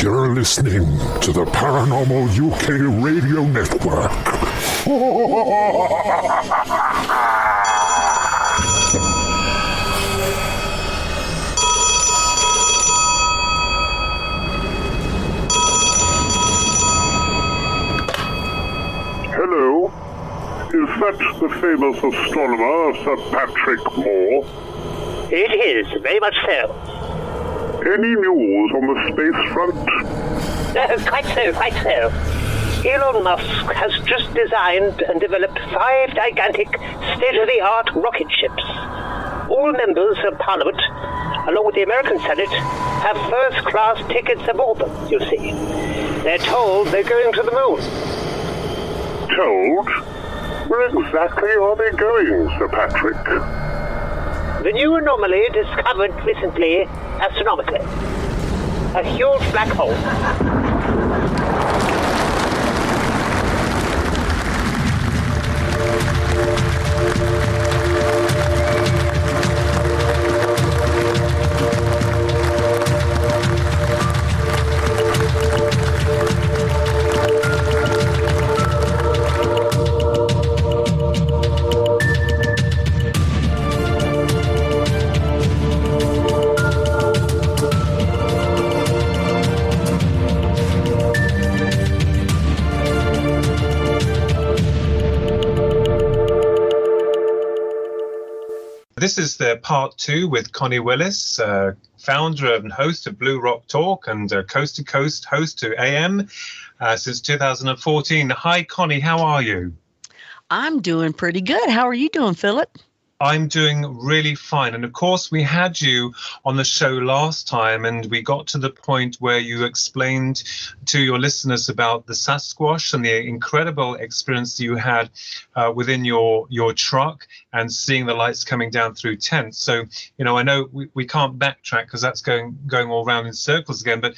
You're listening to the Paranormal UK Radio Network. Hello? Is that the famous astronomer, Sir Patrick Moore? It is, very much so. Any news on the space front? Quite so. Elon Musk has just designed and developed 5 gigantic, state-of-the-art rocket ships. All members of Parliament, along with the American Senate, have first-class tickets aboard them, you see. They're told they're going to the moon. Told? Where exactly are they going, Sir Patrick? The new anomaly discovered recently astronomically. A huge black hole. This is the part 2 with Connie Willis, founder and host of Blue Rock Talk and Coast to Coast host to AM since 2014. Hi, Connie, how are you? I'm doing pretty good. How are you doing, Philip? I'm doing really fine. And of course, we had you on the show last time and we got to the point where you explained to your listeners about the Sasquatch and the incredible experience you had within your truck and seeing the lights coming down through tents. So, you know, I know we can't backtrack because that's going all around in circles again. But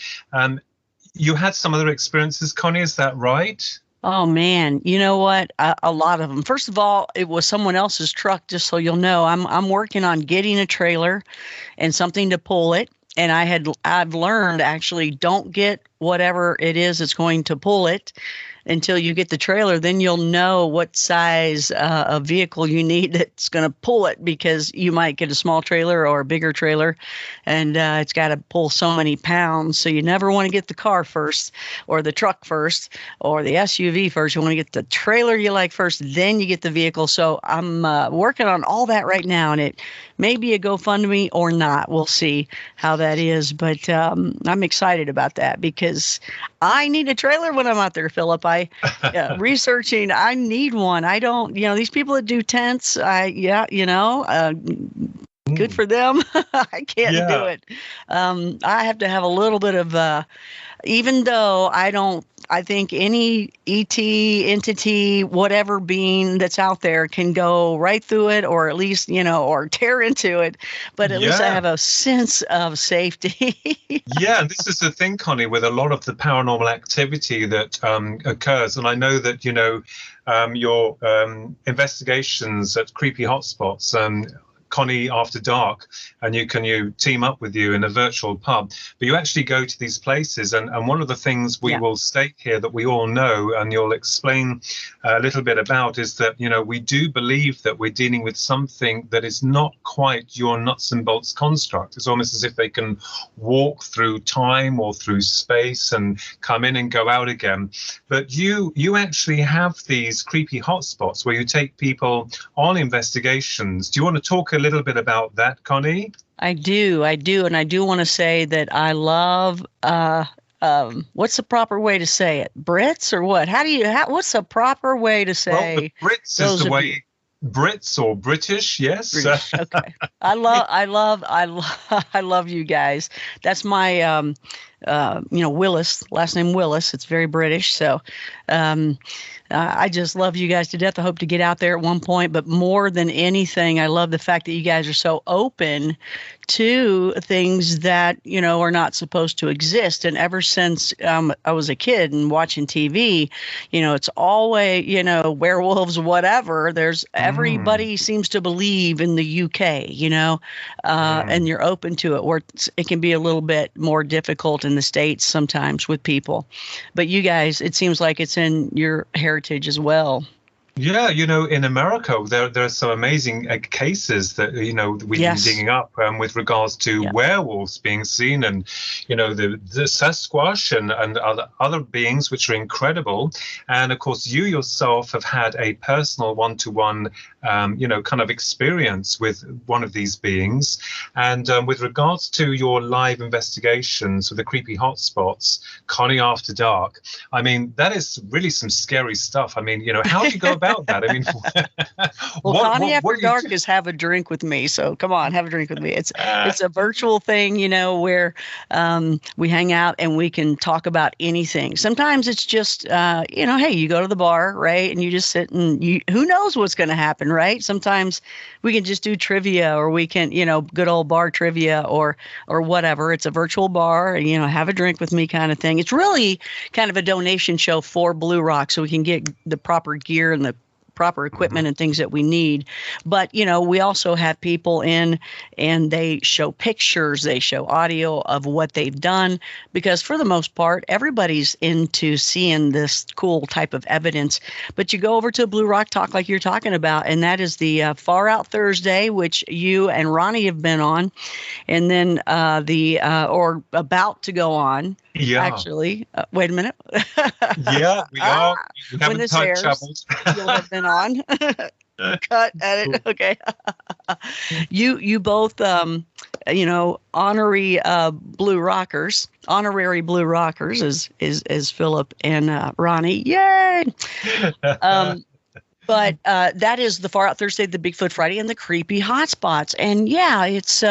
you had some other experiences, Connie, is that right? Oh, man. You know what? A lot of them. First of all, it was someone else's truck, just so you'll know. I'm working on getting a trailer and something to pull it. And I've learned, actually, don't get whatever it is that's going to pull it until you get the trailer. Then you'll know what size of vehicle you need that's going to pull it, because you might get a small trailer or a bigger trailer, and it's got to pull so many pounds. So you never want to get the car first or the truck first or the SUV first. You want to get the trailer you like first, then you get the vehicle. So I'm working on all that right now, and it may be a GoFundMe or not. We'll see how that is. But I'm excited about that because I need a trailer when I'm out there, Philip. Researching, I need one. I don't, these people that do tents, good for them. I can't do it. I have to have a little bit of, even though I think any ET entity, whatever being that's out there can go right through it, or at least, or tear into it. But at least I have a sense of safety. Yeah, and this is the thing, Connie, with a lot of the paranormal activity that occurs. And I know that, your investigations at creepy hotspots, Connie After Dark, and you team up with you in a virtual pub, but you actually go to these places. And one of the things we will state here that we all know, and you'll explain a little bit about, is that, we do believe that we're dealing with something that is not quite your nuts and bolts construct. It's almost as if they can walk through time or through space and come in and go out again. But you actually have these creepy hotspots where you take people on investigations. Do you want to talk a little bit about that, Connie? I do. And I do want to say that I love, what's the proper way to say it? Brits or what? What's the proper way to say? Well, the Brits is the way, Brits or British, yes. British, okay. I love you guys. That's my, Willis, last name Willis. It's very British. So, I just love you guys to death. I hope to get out there at one point, but more than anything, I love the fact that you guys are so open to things that, are not supposed to exist. And ever since I was a kid and watching TV, it's always, werewolves, whatever. Everybody seems to believe in the UK, and you're open to it, where it can be a little bit more difficult in in the States sometimes with people. But you guys, it seems like it's in your heritage as well. Yeah, in America, there are some amazing cases that, we've been digging up with regards to werewolves being seen, and, the Sasquatch and other beings, which are incredible. And of course, you yourself have had a personal one-to-one, kind of experience with one of these beings. And with regards to your live investigations with the creepy hotspots, Connie After Dark, I mean, that is really some scary stuff. I mean, how do you go about that? I mean, well, Connie After Dark is have a drink with me. So come on, have a drink with me. It's a virtual thing, where we hang out and we can talk about anything. Sometimes it's just, hey, you go to the bar, right? And you just sit and who knows what's going to happen, right? Sometimes we can just do trivia, or we can, good old bar trivia or whatever. It's a virtual bar, have a drink with me kind of thing. It's really kind of a donation show for Blue Rock, so we can get the proper gear and the proper equipment and things that we need. But, we also have people in and they show pictures, they show audio of what they've done, because for the most part, everybody's into seeing this cool type of evidence. But you go over to Blue Rock Talk like you're talking about, and that is the Far Out Thursday, which you and Ronnie have been on, and then or about to go on. Yeah. Actually, wait a minute. Yeah, we are. We when this airs, you'll have been on. Cut, edit. Okay. You both, honorary Blue Rockers, as Philip and Ronnie. Yay! But that is the Far Out Thursday, the Bigfoot Friday, and the creepy hotspots. And yeah, it's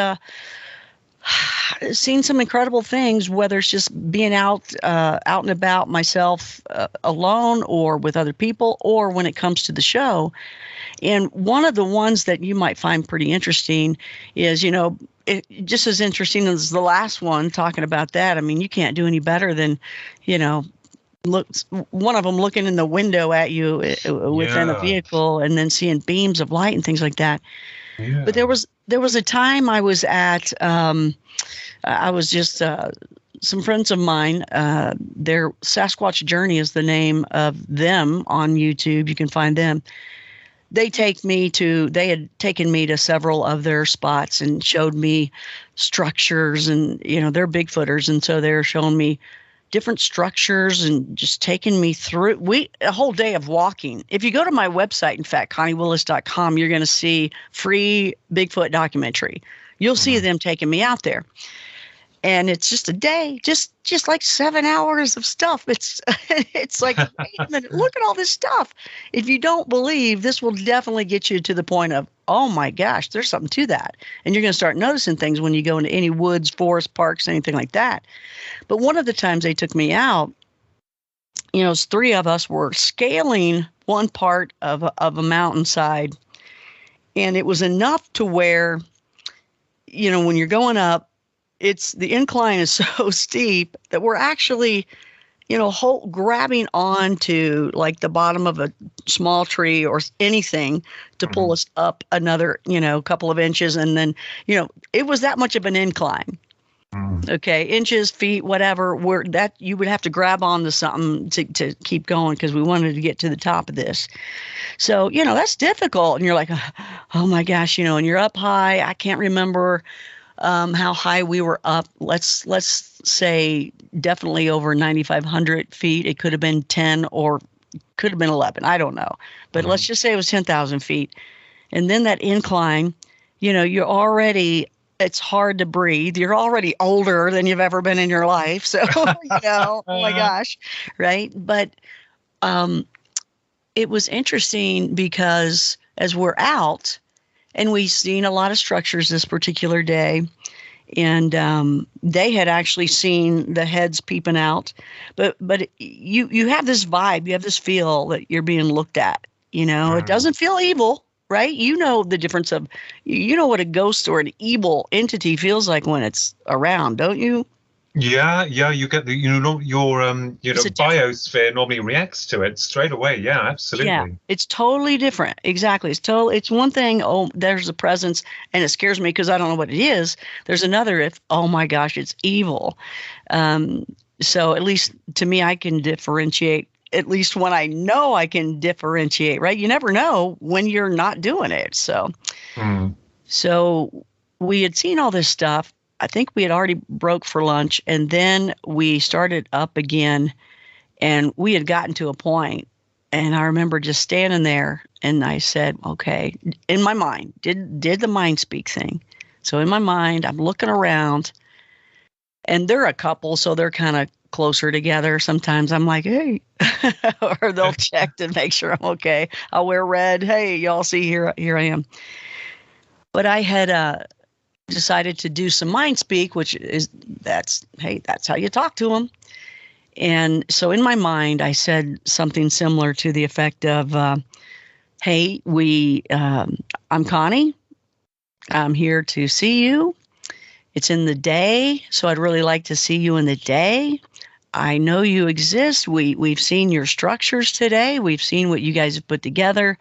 seen some incredible things, whether it's just being out and about myself alone or with other people, or when it comes to the show. And one of the ones that you might find pretty interesting is, just as interesting as the last one, talking about that. I mean, you can't do any better than, one of them looking in the window at you within a vehicle, and then seeing beams of light and things like that. Yeah. But there was a time I was at, I was just, some friends of mine, their Sasquatch Journey is the name of them on YouTube. You can find them. They had taken me to several of their spots and showed me structures, and, they're Bigfooters. And so they're showing me different structures and just taking me through a whole day of walking. If you go to my website, in fact, ConnieWillis.com, you're going to see free Bigfoot documentary. You'll see them taking me out there. And it's just a day, just like 7 hours of stuff. It's like, wait a minute, look at all this stuff. If you don't believe, this will definitely get you to the point of, oh my gosh, there's something to that. And you're going to start noticing things when you go into any woods, forest, parks, anything like that. But one of the times they took me out, three of us were scaling one part of a mountainside. And it was enough to where, when you're going up, the incline is so steep that we're actually, grabbing on to like the bottom of a small tree or anything to pull us up another, couple of inches. And then, it was that much of an incline. Okay, inches, feet, whatever. You would have to grab on to something to keep going, because we wanted to get to the top of this. So, that's difficult. And you're like, oh my gosh, and you're up high. I can't remember how high we were up. Let's say definitely over 9,500 feet. It could have been 10 or could have been 11. I don't know. But let's just say it was 10,000 feet. And then that incline, it's hard to breathe. You're already older than you've ever been in your life. So, oh my gosh. Right. But it was interesting because as we're out, and we've seen a lot of structures this particular day, and they had actually seen the heads peeping out. But you have this vibe, you have this feel that you're being looked at. It doesn't feel evil, right? The difference of, what a ghost or an evil entity feels like when it's around, don't you? Yeah, you get the your biosphere normally reacts to it straight away. Yeah, absolutely. Yeah, it's totally different. Exactly. It's one thing, oh, there's a presence and it scares me because I don't know what it is. There's another if, oh my gosh, it's evil. So at least to me, I can differentiate, at least when I know I can differentiate, right? You never know when you're not doing it. So we had seen all this stuff. I think we had already broke for lunch, and then we started up again, and we had gotten to a point, and I remember just standing there, and I said, okay, in my mind, did the mind speak thing. So in my mind, I'm looking around, and they're a couple, so they're kind of closer together. Sometimes I'm like, hey, or they'll check to make sure I'm okay. I'll wear red. Hey, y'all see here I am. But I had decided to do some mind speak, which is that's how you talk to them. And so in my mind, I said something similar to the effect of, hey, I'm Connie. I'm here to see you. It's in the day, so I'd really like to see you in the day. I know you exist. We've seen your structures today. We've seen what you guys have put together.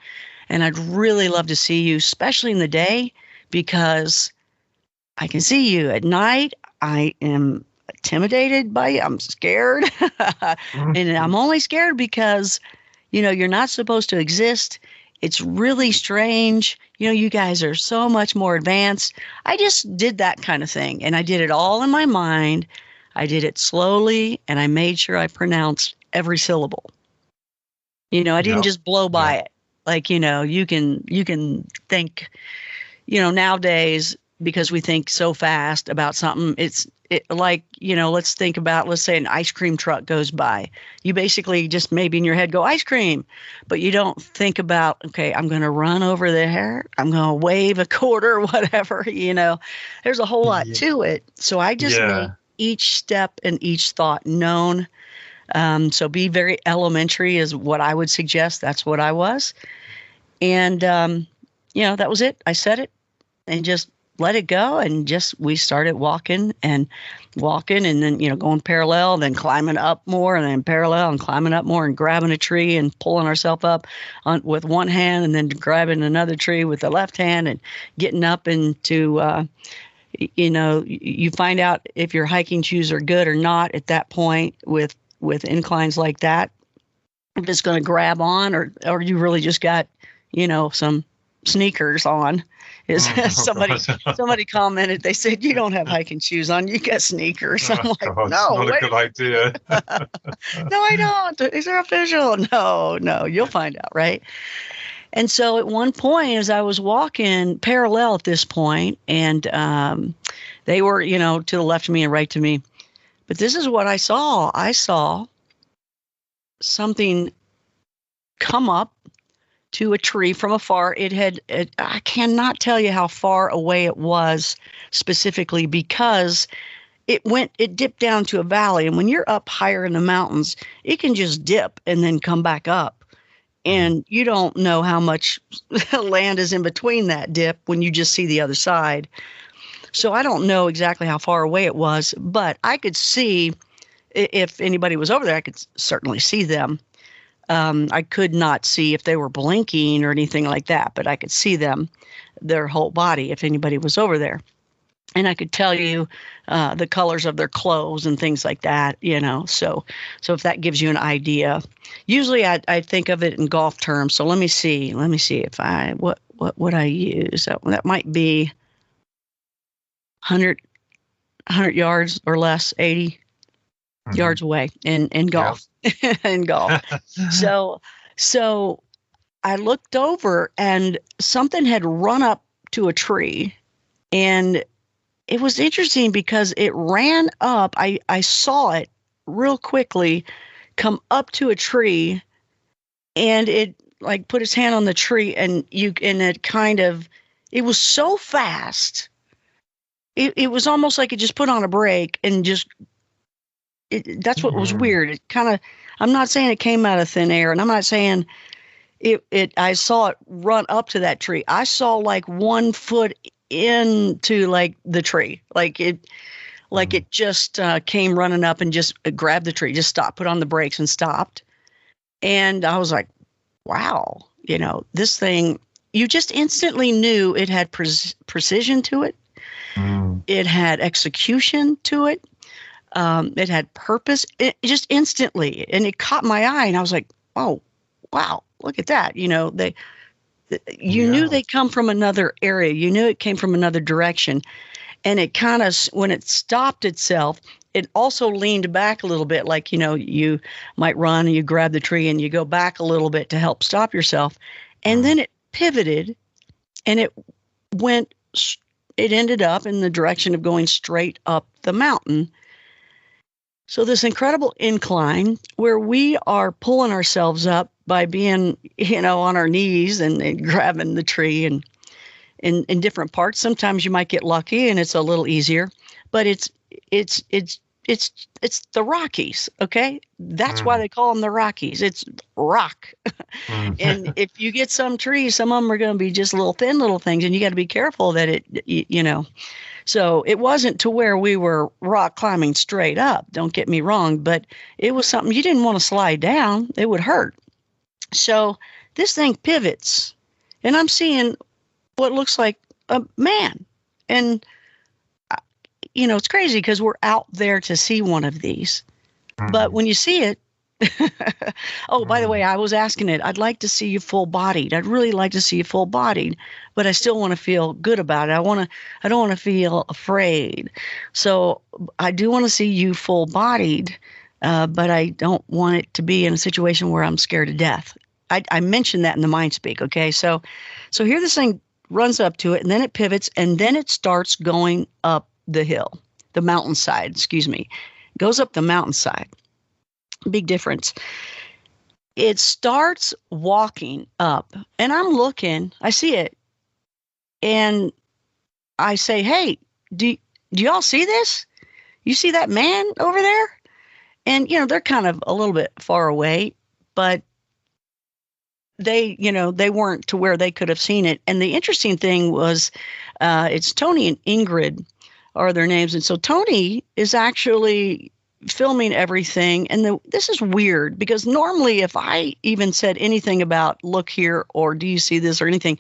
And I'd really love to see you, especially in the day, because I can see you at night. I am intimidated by you. I'm scared. And I'm only scared because, you're not supposed to exist. It's really strange. You guys are so much more advanced. I just did that kind of thing. And I did it all in my mind. I did it slowly, and I made sure I pronounced every syllable. I didn't just blow by it. Like, you can think, nowadays, because we think so fast about something, let's say an ice cream truck goes by. You basically just maybe in your head go ice cream, but you don't think about, okay, I'm going to run over there. I'm going to wave a quarter, whatever, there's a whole lot to it. So I just made each step and each thought known. So be very elementary is what I would suggest. That's what I was. And, that was it. I said it and just let it go. And we started walking and then, going parallel, then climbing up more and then parallel and climbing up more and grabbing a tree and pulling ourselves up with one hand and then grabbing another tree with the left hand and getting up into, you find out if your hiking shoes are good or not at that point with inclines like that, if it's going to grab on or you really just got, some sneakers on. Somebody commented, they said, you don't have hiking shoes on, you got sneakers. I'm like, God, no, not a good idea. No, I don't. These are official. No, you'll find out, right? And so at one point, as I was walking parallel at this point, and they were, to the left of me and right to me. But this is what I saw. I saw something come up to a tree from afar. I cannot tell you how far away it was specifically because it dipped down to a valley. And when you're up higher in the mountains, it can just dip and then come back up. And you don't know how much land is in between that dip when you just see the other side. So I don't know exactly how far away it was, but I could see if anybody was over there, I could certainly see them. I could not see if they were blinking or anything like that, but I could see them, their whole body, if anybody was over there. And I could tell you the colors of their clothes and things like that, So if that gives you an idea, usually I think of it in golf terms. So let me see if what would I use? That might be 100 yards or less, 80 yards away in golf. In golf. So I looked over and something had run up to a tree, and it was interesting because it ran up. I saw it real quickly come up to a tree, and it like put its hand on the tree, and it was so fast. It was almost like it just put on a brake and just. That's what was weird. It kind of, I'm not saying it came out of thin air, and I'm not saying I saw it run up to that tree. I saw like 1 foot into like the tree, like like it just came running up and just grabbed the tree, just stopped, put on the brakes and stopped. And I was like, wow, this thing, you just instantly knew it had precision to it. It had execution to it. It had purpose. It just instantly, and it caught my eye, and I was like, oh, wow, look at that. You knew they come from another area. You knew it came from another direction. And it kind of, when it stopped itself, it also leaned back a little bit, like, you might run and you grab the tree and you go back a little bit to help stop yourself. And then it pivoted and it ended up in the direction of going straight up the mountain. So this incredible incline where we are pulling ourselves up by being, on our knees and grabbing the tree and in different parts. Sometimes you might get lucky and it's a little easier, but it's the Rockies. Okay. That's why they call them the Rockies. It's rock. And if you get some trees, some of them are going to be just little thin little things, and you got to be careful that so it wasn't to where we were rock climbing straight up. Don't get me wrong, but it was something you didn't want to slide down. It would hurt. So this thing pivots and I'm seeing what looks like a man. And, it's crazy because we're out there to see one of these. But when you see it, by the way, I was asking it, I'd like to see you full bodied. I'd really like to see you full bodied, but I still want to feel good about it. I don't want to feel afraid. So I do want to see you full bodied, but I don't want it to be in a situation where I'm scared to death. I mentioned that in the mind speak. Okay. So here this thing runs up to it and then it pivots and then it starts going up the mountainside, goes up the mountainside. Big difference. It starts walking up and I'm looking, I see it. And I say, hey, do y'all see this? You see that man over there? And, they're kind of a little bit far away, but they weren't to where they could have seen it. And the interesting thing was, it's Tony and Ingrid are their names. And so Tony is actually filming everything. And this is weird because normally if I even said anything about look here or do you see this or anything,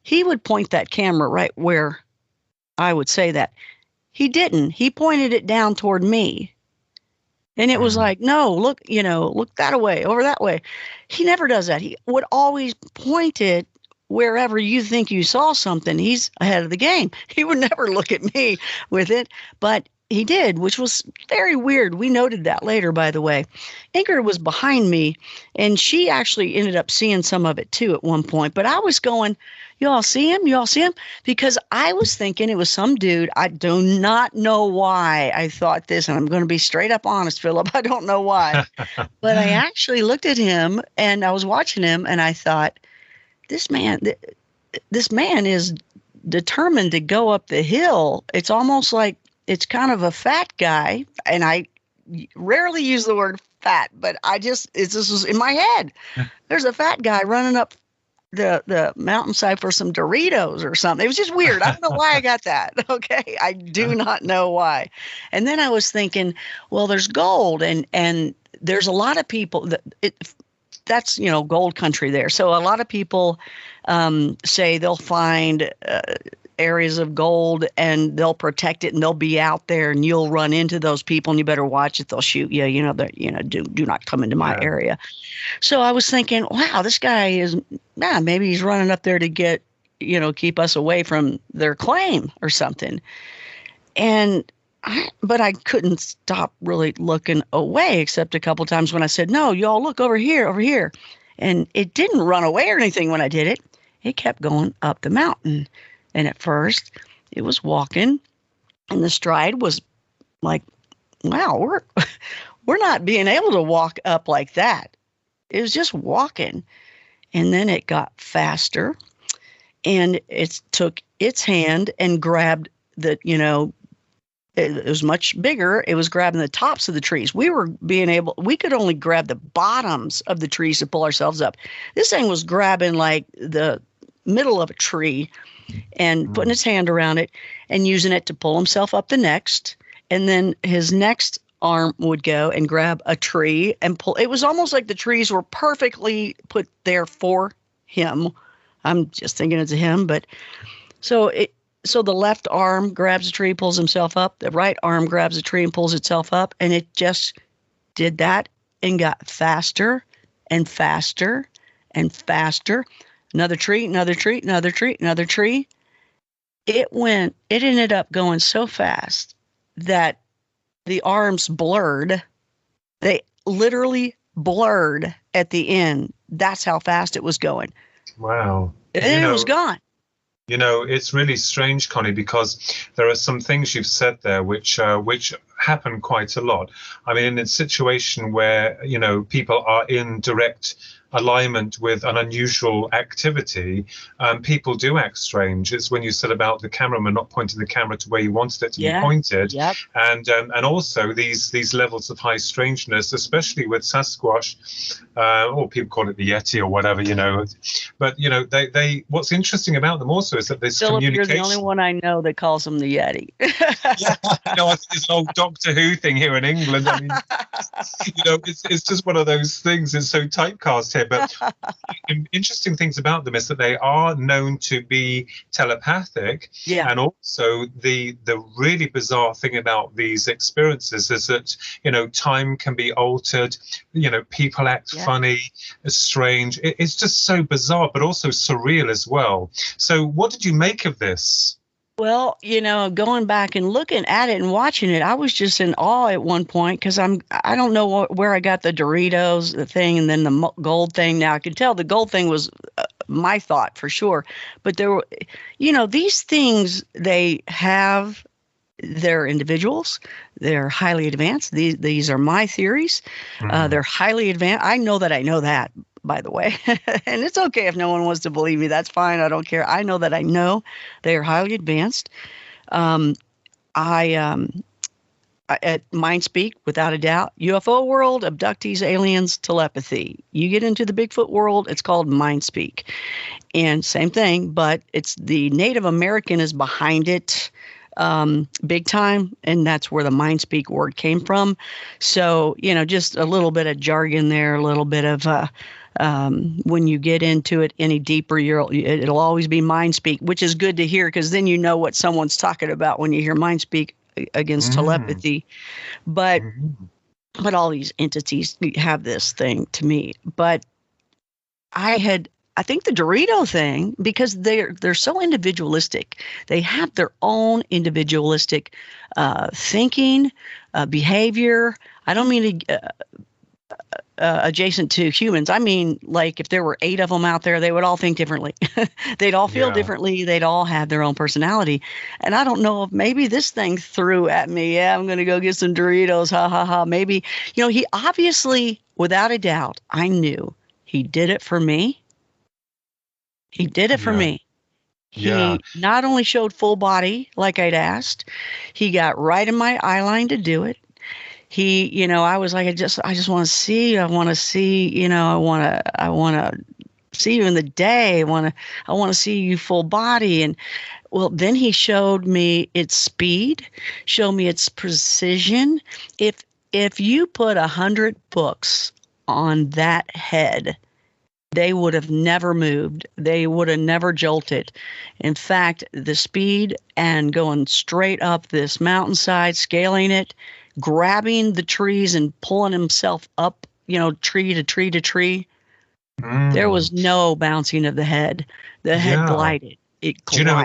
he would point that camera right where I would say that. He didn't. He pointed it down toward me. And it was like, no, look that way, over that way. He never does that. He would always point it wherever you think you saw something. He's ahead of the game. He would never look at me with it, but he did, which was very weird. We noted that later, by the way. Ingrid was behind me, and she actually ended up seeing some of it too at one point. But I was going, you all see him? You all see him? Because I was thinking it was some dude. I do not know why I thought this, and I'm going to be straight up honest, Philip. I don't know why. But I actually looked at him, and I was watching him, and I thought, this man is determined to go up the hill. It's almost like it's kind of a fat guy, and I rarely use the word fat, but this was in my head. There's a fat guy running up the mountainside for some Doritos or something. It was just weird. I don't know why I got that. Okay. I do not know why. And then I was thinking, well, there's gold and there's a lot of people that's gold country there. So a lot of people say they'll find areas of gold and they'll protect it and they'll be out there and you'll run into those people and you better watch it. They'll shoot you. Do not come into my area. So I was thinking, wow, this guy is maybe he's running up there to get keep us away from their claim or something. But I couldn't stop really looking away except a couple times when I said, no, y'all look over here. And it didn't run away or anything when I did it. It kept going up the mountain. And at first it was walking and the stride was like, wow, we're not being able to walk up like that. It was just walking. And then it got faster and it took its hand and grabbed it was much bigger. It was grabbing the tops of the trees. We could only grab the bottoms of the trees to pull ourselves up. This thing was grabbing like the middle of a tree and putting its hand around it and using it to pull himself up the next. and then his next arm would go and grab a tree and pull. It was almost like the trees were perfectly put there for him. I'm just thinking it's a him, but so the left arm grabs a tree, pulls himself up. The right arm grabs a tree and pulls itself up, and it just did that and got faster and faster and faster. Another tree, another tree, another tree, another tree. It ended up going so fast that the arms blurred. They literally blurred at the end. That's how fast it was going. Wow. And it was gone. You know, it's really strange, Connie, because there are some things you've said there which happen quite a lot. I mean, in a situation where, you know, people are in direct alignment with an unusual activity, people do act strange. It's when you said about the cameraman not pointing the camera to where you wanted it to be pointed, and also these levels of high strangeness, especially with Sasquatch, or people call it the Yeti or whatever, you know. But you know, they what's interesting about them also is that there's Philip, communication. you're the only one I know that calls them the Yeti. Yeah, no, I think it's an old Doctor Who thing here in England. I mean, you know, it's just one of those things. It's so typecast here. But interesting things about them is that they are known to be telepathic. Yeah. And also the really bizarre thing about these experiences is that, you know, time can be altered. You know, people act funny, strange. It's just so bizarre, but also surreal as well. So what did you make of this? Well, you know, going back and looking at it and watching it, I was just in awe at one point because I don't know where I got the Doritos the thing and then the gold thing. Now I could tell the gold thing was my thought for sure, but there were, you know, these things they're individuals. They're highly advanced. These are my theories. They're highly advanced. I know that, by the way. And it's okay if no one wants to believe me. That's fine. I don't care. I know that I know they are highly advanced. At Mindspeak, without a doubt, UFO world, abductees, aliens, telepathy. You get into the Bigfoot world, it's called Mindspeak. And same thing, but it's the Native American is behind it. Big time, and that's where the Mindspeak word came from. So, you know, just a little bit of jargon there, a little bit of when you get into it any deeper, it'll always be Mindspeak, which is good to hear because then you know what someone's talking about when you hear Mindspeak against telepathy. But all these entities have this thing to me. But I think the Dorito thing, because they're so individualistic, they have their own individualistic thinking, behavior. I don't mean adjacent to humans. I mean, like if there were 8 of them out there, they would all think differently. They'd all feel differently. They'd all have their own personality. And I don't know if maybe this thing threw at me. Yeah, I'm going to go get some Doritos. Ha, ha, ha. Maybe, you know, he obviously, without a doubt, I knew he did it for me. He did it for me. He not only showed full body like I'd asked, he got right in my eye line to do it. He, you know, I was like, I just want to see. I want to see. You know, I want to see you in the day. I want to see you full body. And well, then he showed me its speed, showed me its precision. If you put 100 books on that head, they would have never moved. They would have never jolted. In fact, the speed and going straight up this mountainside, scaling it, grabbing the trees and pulling himself up, you know, tree to tree to tree. There was no bouncing of the head. The head glided. It glided. Do you know,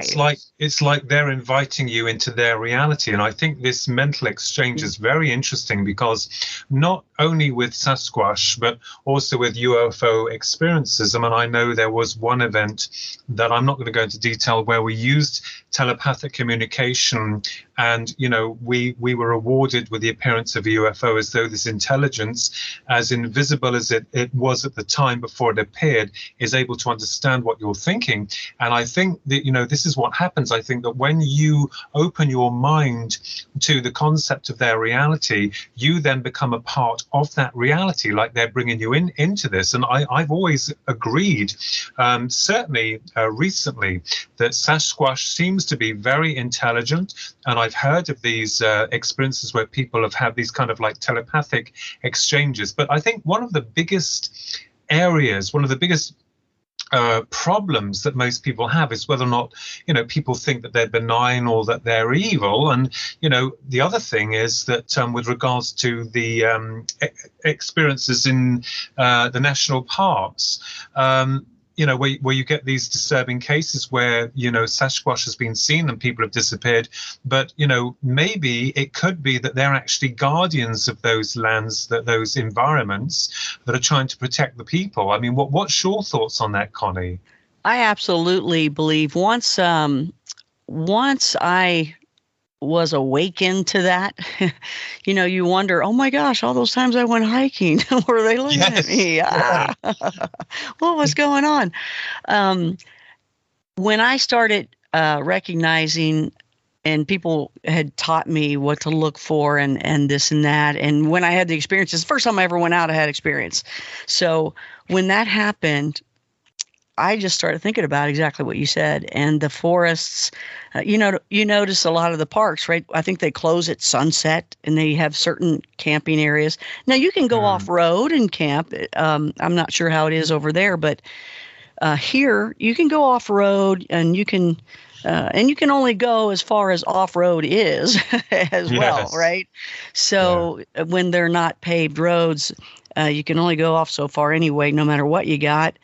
it's like they're inviting you into their reality. And I think this mental exchange is very interesting because not only with Sasquatch, but also with UFO experiences. I mean, I know there was one event that I'm not going to go into detail where we used telepathic communication and, you know, we were awarded with the appearance of a UFO as though this intelligence, as invisible as it was at the time before it appeared, is able to understand what you're thinking. And I think that, you know, this is what happens. I think that when you open your mind to the concept of their reality, you then become a part of that reality, like they're bringing you into this. And I've always agreed, certainly recently, that Sasquatch seems to be very intelligent. And I've heard of these experiences where people have had these kind of like telepathic exchanges. But I think one of the biggest problems that most people have is whether or not, people think that they're benign or that they're evil. And, the other thing is that with regards to the experiences in the national parks, where you get these disturbing cases where, Sasquatch has been seen and people have disappeared. But, maybe it could be that they're actually guardians of those lands, those environments that are trying to protect the people. I mean, what's your thoughts on that, Connie? I absolutely believe once I was awakened to that, you wonder, oh my gosh, all those times I went hiking, were they looking at me? Yeah. What was going on? When I started recognizing, and people had taught me what to look for and this and that, and when I had the experiences, the first time I ever went out, I had experience. So when that happened, I just started thinking about exactly what you said. And the forests, you notice a lot of the parks, right? I think they close at sunset and they have certain camping areas. Now you can go off road and camp. I'm not sure how it is over there, but here you can go off road and you can only go as far as off road is as well, right? So when they're not paved roads, you can only go off so far anyway, no matter what you got.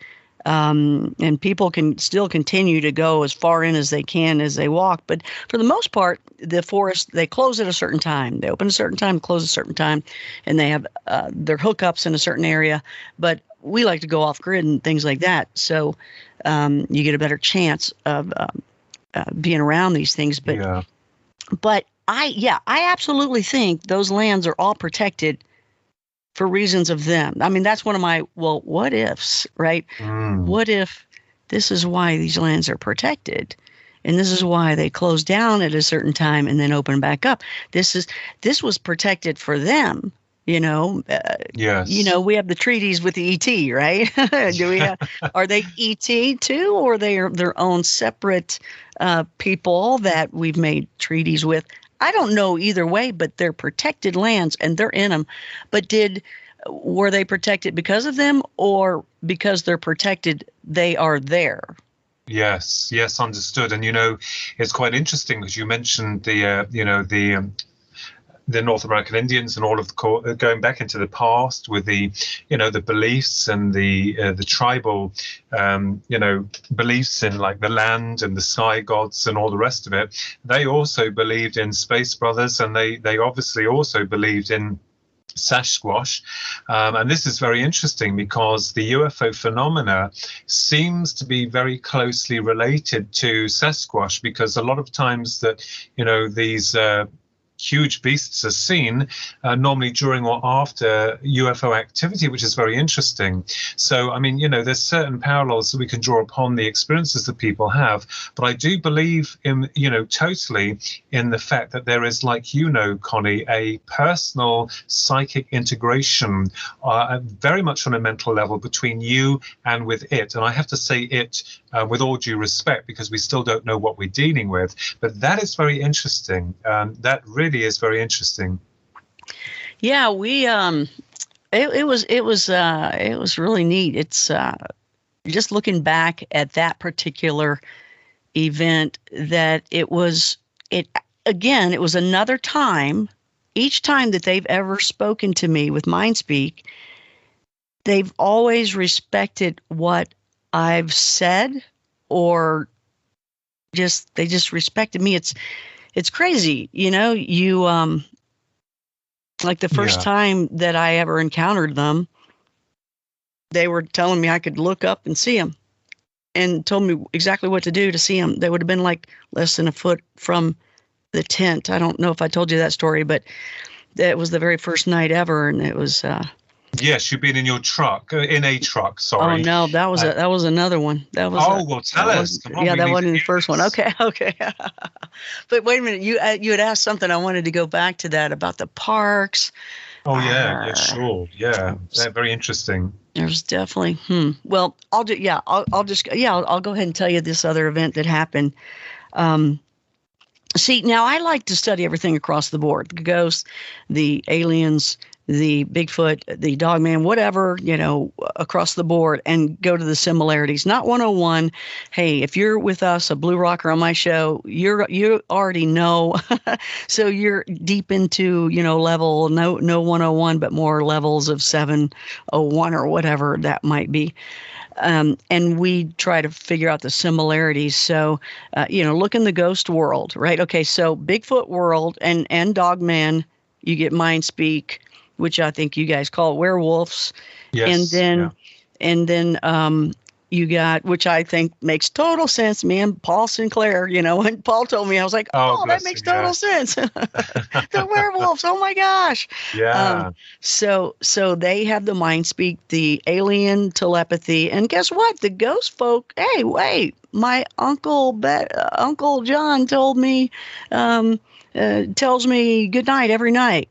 And people can still continue to go as far in as they can as they walk. But for the most part, the forest, they close at a certain time. They open a certain time, close a certain time, and they have their hookups in a certain area. But we like to go off grid and things like that. So you get a better chance of being around these things. But I absolutely think those lands are all protected for reasons of them. I mean, that's one of my, what ifs, right? What if this is why these lands are protected? And this is why they close down at a certain time and then open back up. This was protected for them, Yes. We have the treaties with the ET, right? Are they ET too, or they are their own separate people that we've made treaties with? I don't know either way, but they're protected lands and they're in them. But were they protected because of them, or because they're protected, they are there? Yes, understood. And it's quite interesting because you mentioned the North American Indians and all of the going back into the past with the beliefs and the tribal beliefs in like the land and the sky gods and all the rest of it. They also believed in space brothers, and they obviously also believed in Sasquatch. And this is very interesting because the UFO phenomena seems to be very closely related to Sasquatch, because a lot of times that these huge beasts are seen normally during or after UFO activity, which is very interesting. So, I mean, there's certain parallels that we can draw upon the experiences that people have. But I do believe in, totally in the fact that there is, like, Connie, a personal psychic integration very much on a mental level between you and with it. And I have to say it with all due respect, because we still don't know what we're dealing with. But that is very interesting. That really is very interesting. Yeah, we it was really neat. It's just looking back at that particular event, that it was another time. Each time that they've ever spoken to me with MindSpeak, they've always respected what I've said, or they just respected me. It's crazy, like the first time that I ever encountered them, they were telling me I could look up and see them, and told me exactly what to do to see them. They would have been like less than a foot from the tent. I don't know if I told you that story, but that was the very first night ever, and it was. Yes, you've been in a truck. Sorry. Oh no, that was another one. That was. Oh well, tell us. Come on, that wasn't the first one. Okay. But wait a minute, you had asked something. I wanted to go back to that about the parks. Oh yeah, sure, yeah, they're very interesting. There's definitely. Well, I'll do. Yeah, I'll go ahead and tell you this other event that happened. See, now I like to study everything across the board, the ghosts, the aliens, the Bigfoot, the Dogman, whatever, across the board, and go to the similarities. Not 101. Hey, if you're with us, a Blue Rocker on my show, you already know. So you're deep into, level, no 101, but more levels of 701 or whatever that might be. And we try to figure out the similarities. So, look in the ghost world, right? Okay, so Bigfoot world and Dogman, you get mind speak, which I think you guys call werewolves. Yes. And then you got, which I think makes total sense. Me and Paul Sinclair, when Paul told me, I was like, oh that makes total sense. The werewolves, oh my gosh. Yeah. So they have the mind speak, the alien telepathy, and guess what? The ghost folk. Hey, wait, my Uncle John told me, tells me good night every night.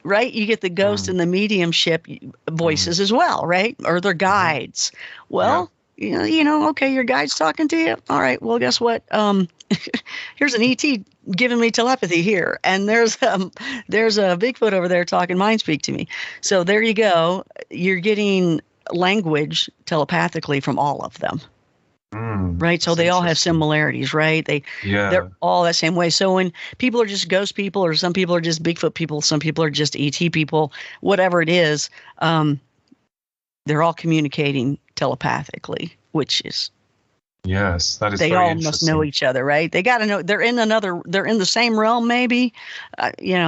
Right? You get the ghost and the mediumship voices as well, right? Or their guides. Well, okay, your guide's talking to you. All right. Well, guess what? Here's an ET giving me telepathy here, and there's a Bigfoot over there talking mind speak to me. So there you go. You're getting language telepathically from all of them. Right. So they all have similarities, right? They're all that same way. So when people are just ghost people, or some people are just Bigfoot people, some people are just ET people, whatever it is, they're all communicating telepathically, which is. Yes, that is. They very all must know each other, right? They got to know they're in the same realm, maybe,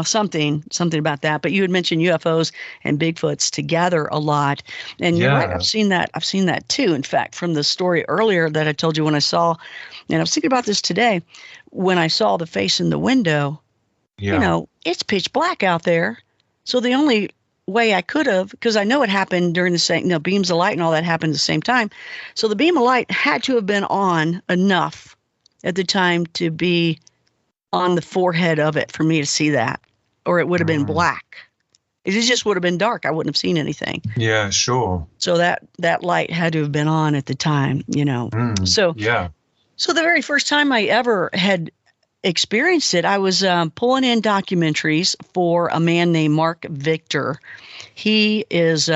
something about that. But you had mentioned UFOs and Bigfoots together a lot, and you're right. I've seen that too. In fact, from the story earlier that I told you when I saw, and I was thinking about this today, when I saw the face in the window. It's pitch black out there, so the only way I could have, because I know it happened during the same, beams of light and all that happened at the same time. So the beam of light had to have been on enough at the time to be on the forehead of it for me to see that, or it would have been black. It just would have been dark. I wouldn't have seen anything. Yeah, sure. So that light had to have been on at the time, So the very first time I ever had experienced it, I was pulling in documentaries for a man named Mark Victor. He is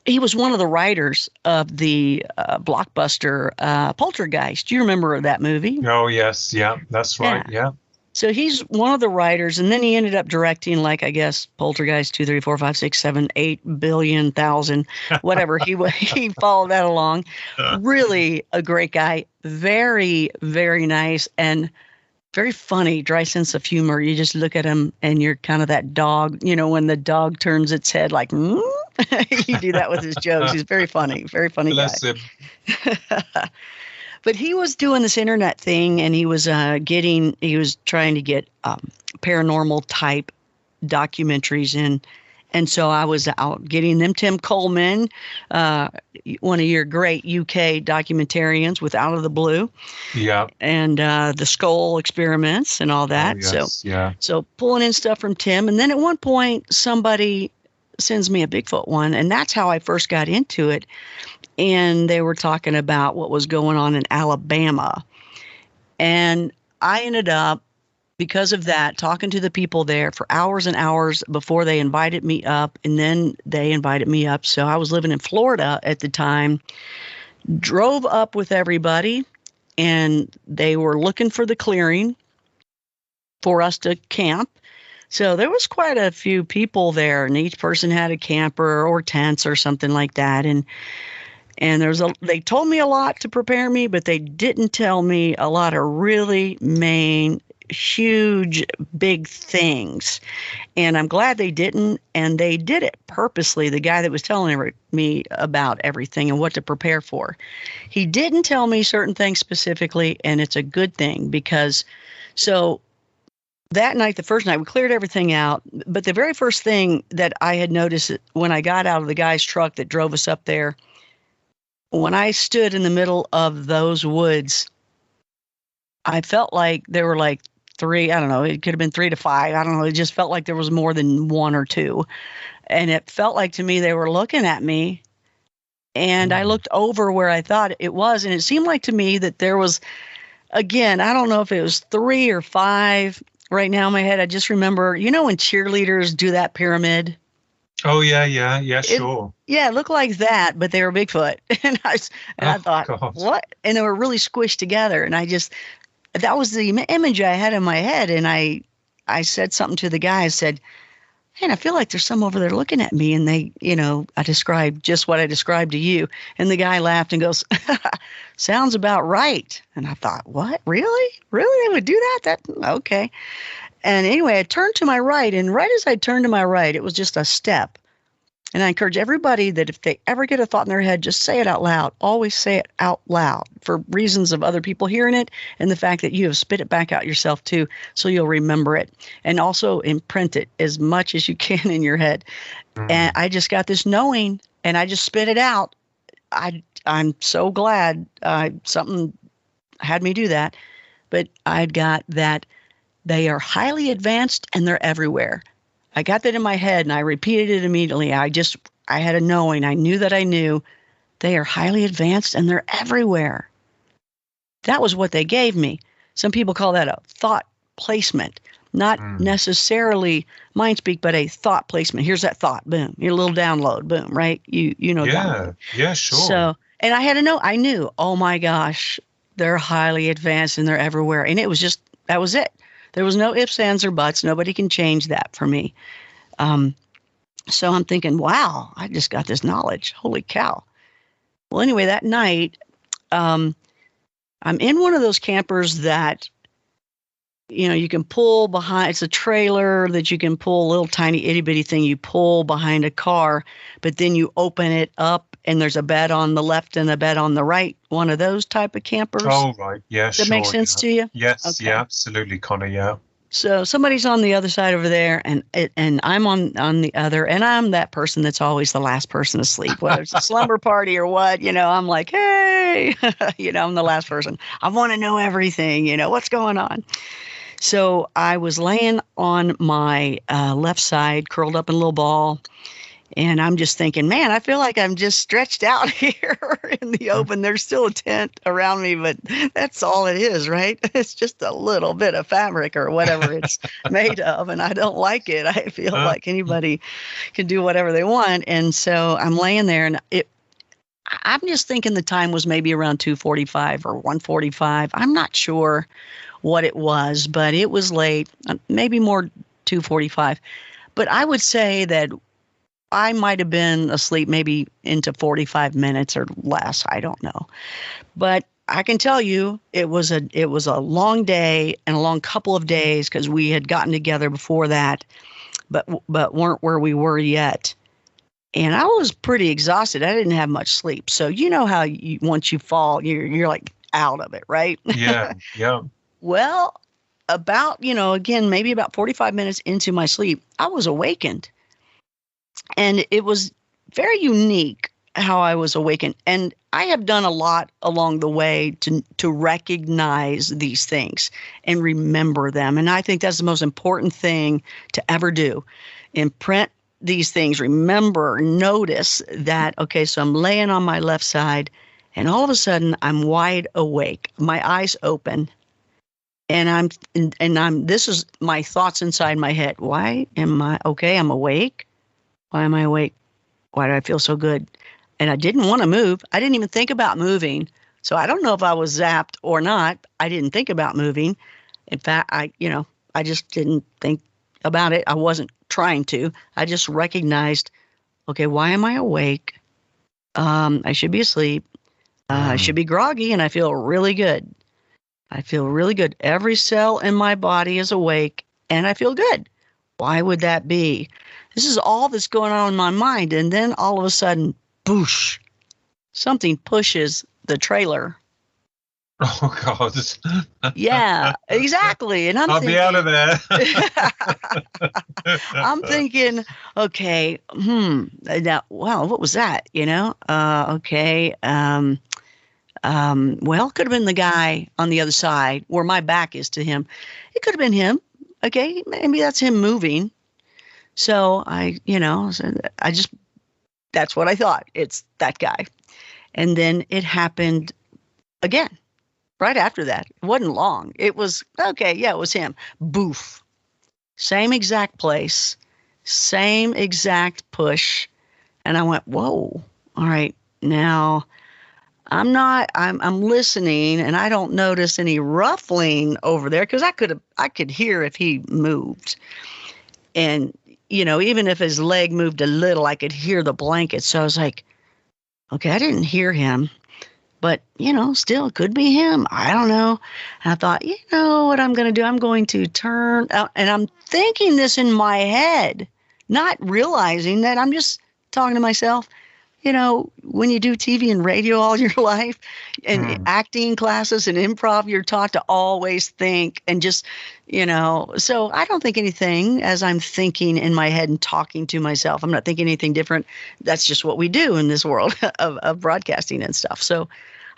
he was one of the writers of the blockbuster Poltergeist. Do you remember that movie? Oh yes, yeah, that's right. Yeah. So he's one of the writers, and then he ended up directing, like, I guess, Poltergeist 2, 3, 4, 5, 6, 7, 8 billion thousand, whatever. He followed that along. Really a great guy. Very, very nice, and very funny, dry sense of humor. You just look at him and you're kind of that dog, when the dog turns its head like, You do that with his jokes. He's very funny guy. Bless him. But he was doing this internet thing, and he was trying to get paranormal type documentaries in. And so I was out getting them. Tim Coleman, one of your great UK documentarians with Out of the Blue. Yeah. And the skull experiments and all that. Oh, yes. So pulling in stuff from Tim. And then at one point, somebody sends me a Bigfoot one. And that's how I first got into it. And they were talking about what was going on in Alabama. And I ended up, because of that, talking to the people there for hours and hours before they invited me up, and then they invited me up. So I was living in Florida at the time, drove up with everybody, and they were looking for the clearing for us to camp. So there was quite a few people there, and each person had a camper or tents or something like that. And they told me a lot to prepare me, but they didn't tell me a lot of really main, huge, big things. And I'm glad they didn't. And they did it purposely. The guy that was telling me about everything and what to prepare for, he didn't tell me certain things specifically. And it's a good thing, because so that night, the first night, we cleared everything out. But the very first thing that I had noticed when I got out of the guy's truck that drove us up there, when I stood in the middle of those woods, I felt like there were like three, I don't know, it could have been 3 to 5. I don't know. It just felt like there was more than 1 or 2. And it felt like to me they were looking at me. And I looked over where I thought it was. And it seemed like to me that there was again, I don't know if it was 3 or 5 right now in my head. I just remember, when cheerleaders do that pyramid? Oh, yeah, It, sure. yeah, it looked like that, but they were Bigfoot. And I thought, God. what? And they were really squished together. And that was the image I had in my head. And I said something to the guy. I said, man, I feel like there's some over there looking at me. And they, I described just what I described to you. And the guy laughed and goes, sounds about right. And I thought, what? Really? Really? They would do that? Okay. And anyway, I turned to my right. And right as I turned to my right, it was just a step. And I encourage everybody that if they ever get a thought in their head, just say it out loud. Always say it out loud for reasons of other people hearing it and the fact that you have spit it back out yourself too, so you'll remember it. And also imprint it as much as you can in your head. And I just got this knowing, and I just spit it out. I'm so glad something had me do that. But I'd got that they are highly advanced and they're everywhere. I got that in my head and I repeated it immediately. I had a knowing. I knew that I knew they are highly advanced and they're everywhere. That was what they gave me. Some people call that a thought placement, not necessarily mind speak, but a thought placement. Here's that thought. Boom. Your little download. Boom. Right. You know. Yeah. Download. Yeah, sure. So, and I had to know, I knew, oh my gosh, they're highly advanced and they're everywhere. And it was just, that was it. There was no ifs, ands, or buts. Nobody can change that for me. So I'm thinking, wow, I just got this knowledge. Holy cow. Well, anyway, that night, I'm in one of those campers that, you can pull behind. It's a trailer that you can pull, a little tiny itty bitty thing you pull behind a car, but then you open it up and there's a bed on the left and a bed on the right. One of those type of campers. Oh, right. Yeah, Does that make sense to you? Yes. Okay. Yeah, absolutely, Connie. Yeah. So somebody's on the other side over there, and I'm on the other, and I'm that person that's always the last person to sleep, whether it's a slumber party or what. I'm like, hey, I'm the last person. I want to know everything. What's going on. So I was laying on my left side, curled up in a little ball. And I'm just thinking, man, I feel like I'm just stretched out here in the open. There's still a tent around me, but that's all it is, right? It's just a little bit of fabric or whatever it's made of. And I don't like it. I feel like anybody can do whatever they want. And so I'm laying there, and I'm just thinking the time was maybe around 2:45 or 1:45. I'm not sure what it was, but it was late, maybe more 2:45. But I would say that I might have been asleep maybe into 45 minutes or less. I don't know. But I can tell you it was a long day and a long couple of days, because we had gotten together before that, but weren't where we were yet. And I was pretty exhausted. I didn't have much sleep. So how once you fall, you're like out of it, right? Yeah. Yeah. Well, about, again, maybe about 45 minutes into my sleep, I was awakened. And it was very unique how I was awakened. And I have done a lot along the way to recognize these things and remember them. And I think that's the most important thing to ever do. Imprint these things. Remember, notice that, okay, so I'm laying on my left side, and all of a sudden I'm wide awake. My eyes open. And I'm this is my thoughts inside my head. Why am I okay? I'm awake. Why am I awake? Why do I feel so good? And I didn't want to move. I didn't even think about moving. So I don't know if I was zapped or not. I didn't think about moving. In fact, I just didn't think about it. I wasn't trying to. I just recognized, okay, why am I awake? I should be asleep. I should be groggy, and I feel really good. I feel really good. Every cell in my body is awake, and I feel good. Why would that be? This is all that's going on in my mind. And then all of a sudden, boosh, something pushes the trailer. Oh, God. Yeah, exactly. And I'll be out of there. I'm thinking, okay, now, wow, what was that? Okay. Well, could have been the guy on the other side where my back is to him. It could have been him. Okay, maybe that's him moving. So that's what I thought. It's that guy. And then it happened again. right after that. It wasn't long. It was, okay, yeah, it was him. Boof. Same exact place, same exact push. And I went, whoa, all right, now I'm listening and I don't notice any ruffling over there because I could hear if he moved. And, even if his leg moved a little, I could hear the blanket. So I was like, okay, I didn't hear him. But, still it could be him. I don't know. And I thought, what I'm going to do? I'm going to turn out. And I'm thinking this in my head, not realizing that I'm just talking to myself. When you do TV and radio all your life and acting classes and improv, you're taught to always think and just, so I don't think anything as I'm thinking in my head and talking to myself. I'm not thinking anything different. That's just what we do in this world of broadcasting and stuff. So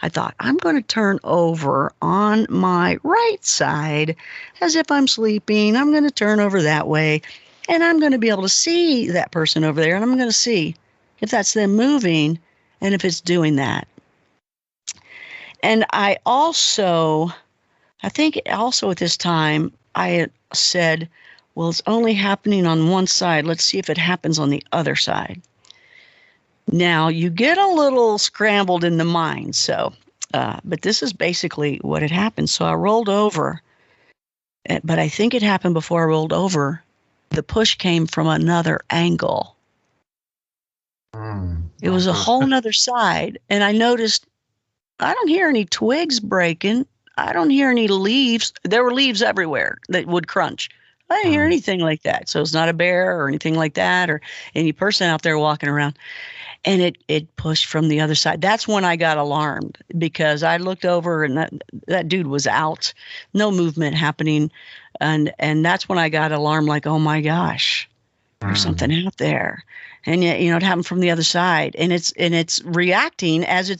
I thought, I'm going to turn over on my right side as if I'm sleeping. I'm going to turn over that way and I'm going to be able to see that person over there and I'm going to see if that's them moving and if it's doing that. And I think at this time, I had said, well, it's only happening on one side. Let's see if it happens on the other side. Now, you get a little scrambled in the mind. So, but this is basically what had happened. So I rolled over, but I think it happened before I rolled over. The push came from another angle. It was a whole nother side. And I noticed I don't hear any twigs breaking. I don't hear any leaves. There were leaves everywhere that would crunch. I didn't hear anything like that. So it's not a bear or anything like that or any person out there walking around. And it pushed from the other side. That's when I got alarmed because I looked over and that dude was out. No movement happening. And that's when I got alarmed like, oh my gosh, there's something out there. And yet, it happened from the other side, and it's reacting as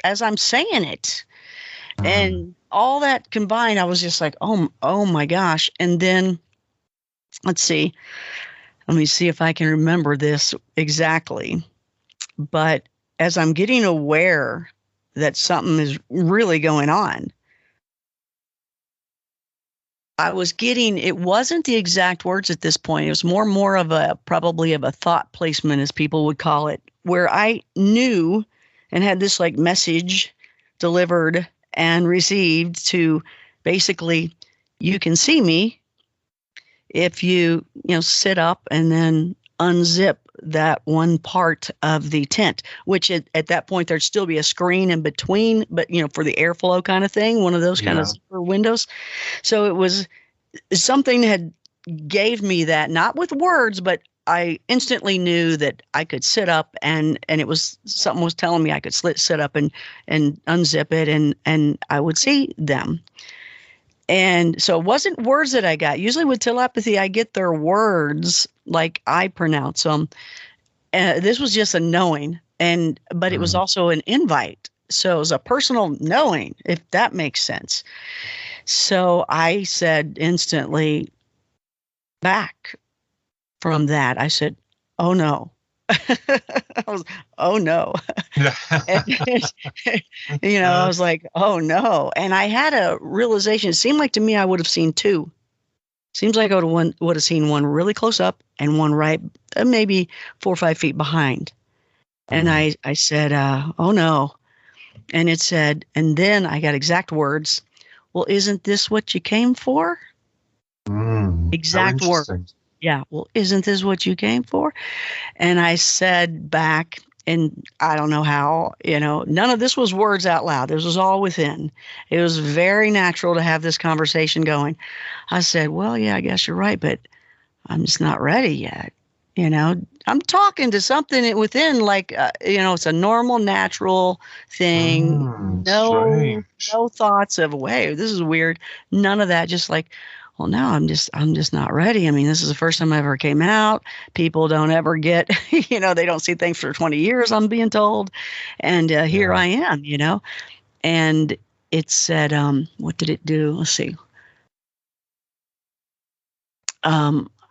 I'm saying it, and all that combined, I was just like, oh my gosh. And then, let me see if I can remember this exactly. But as I'm getting aware that something is really going on, it wasn't the exact words at this point. It was more of probably a thought placement, as people would call it, where I knew and had this like message delivered and received to basically, you can see me if you sit up and then unzip that one part of the tent, which at that point there'd still be a screen in between, but for the airflow kind of thing, one of those kind of zipper windows. So it was something had gave me that, not with words, but I instantly knew that I could sit up and it was something was telling me I could sit up and unzip it and I would see them. And so it wasn't words that I got. Usually with telepathy, I get their words like I pronounce them. This was just a knowing, but it was also an invite. So it was a personal knowing, if that makes sense. So I said instantly back from that, I said, oh no. I was, oh no. I was like, oh no. And I had a realization. It seemed like to me I would have seen two. Seems like I would have seen one really close up and one right, maybe 4 or 5 feet behind. And I said, oh no. And it said, and then I got exact words. Well, isn't this what you came for? Exact words. Yeah. Well, isn't this what you came for? And I said back, and I don't know how, none of this was words out loud. This was all within. It was very natural to have this conversation going. I said, well, yeah, I guess you're right, but I'm just not ready yet. I'm talking to something within, like, it's a normal, natural thing. No thoughts of, wait, this is weird. None of that. Just like, well, no, I'm just not ready. I mean, this is the first time I ever came out. People don't ever get, they don't see things for 20 years, I'm being told. And here I am, and it said, what did it do? Let's see.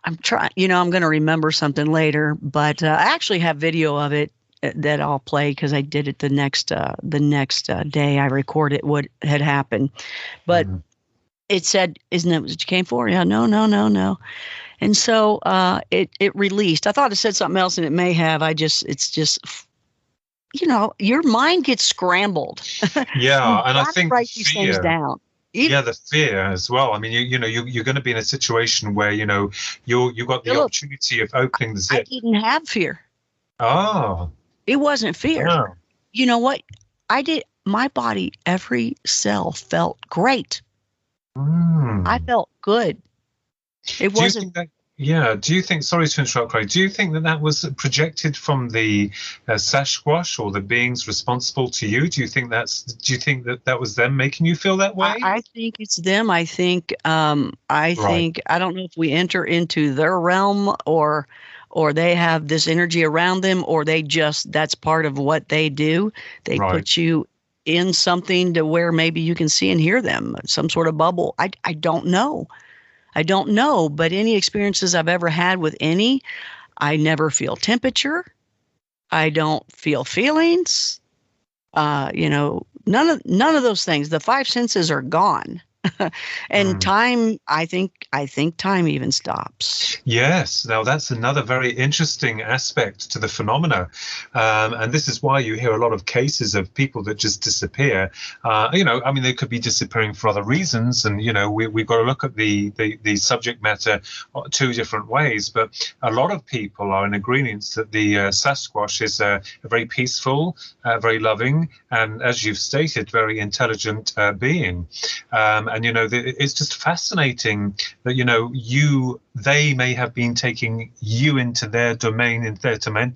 I'm trying, I'm going to remember something later, but I actually have video of it that I'll play because I did it the next day I recorded what had happened. But it said, "Isn't that what you came for?" Yeah, no. And so it released. I thought it said something else, and it may have. It's just, your mind gets scrambled. Yeah, and I think write these things down. The fear as well. I mean, you're going to be in a situation where you've got the opportunity of opening the zip. I didn't have fear. Oh, it wasn't fear. Oh. You know what? I did. My body, every cell felt great. I felt good. It wasn't. Do you think, sorry to interrupt, Craig, do you think that was projected from the Sasquatch or the beings responsible to you? Do you think that was them making you feel that way? I think it's them. I think I don't know if we enter into their realm or they have this energy around them, or that's part of what they do. They put you in something to where maybe you can see and hear them, some sort of bubble. I don't know. But any experiences I've ever had with I never feel temperature. I don't feel feelings. None of those things. The five senses are gone. And time, I think time even stops. Yes. Now that's another very interesting aspect to the phenomena. And this is why you hear a lot of cases of people that just disappear. They could be disappearing for other reasons. And, we've got to look at the subject matter two different ways. But a lot of people are in agreement that the Sasquatch is a very peaceful, very loving, and as you've stated, very intelligent being. And it's just fascinating that they may have been taking you into their domain, into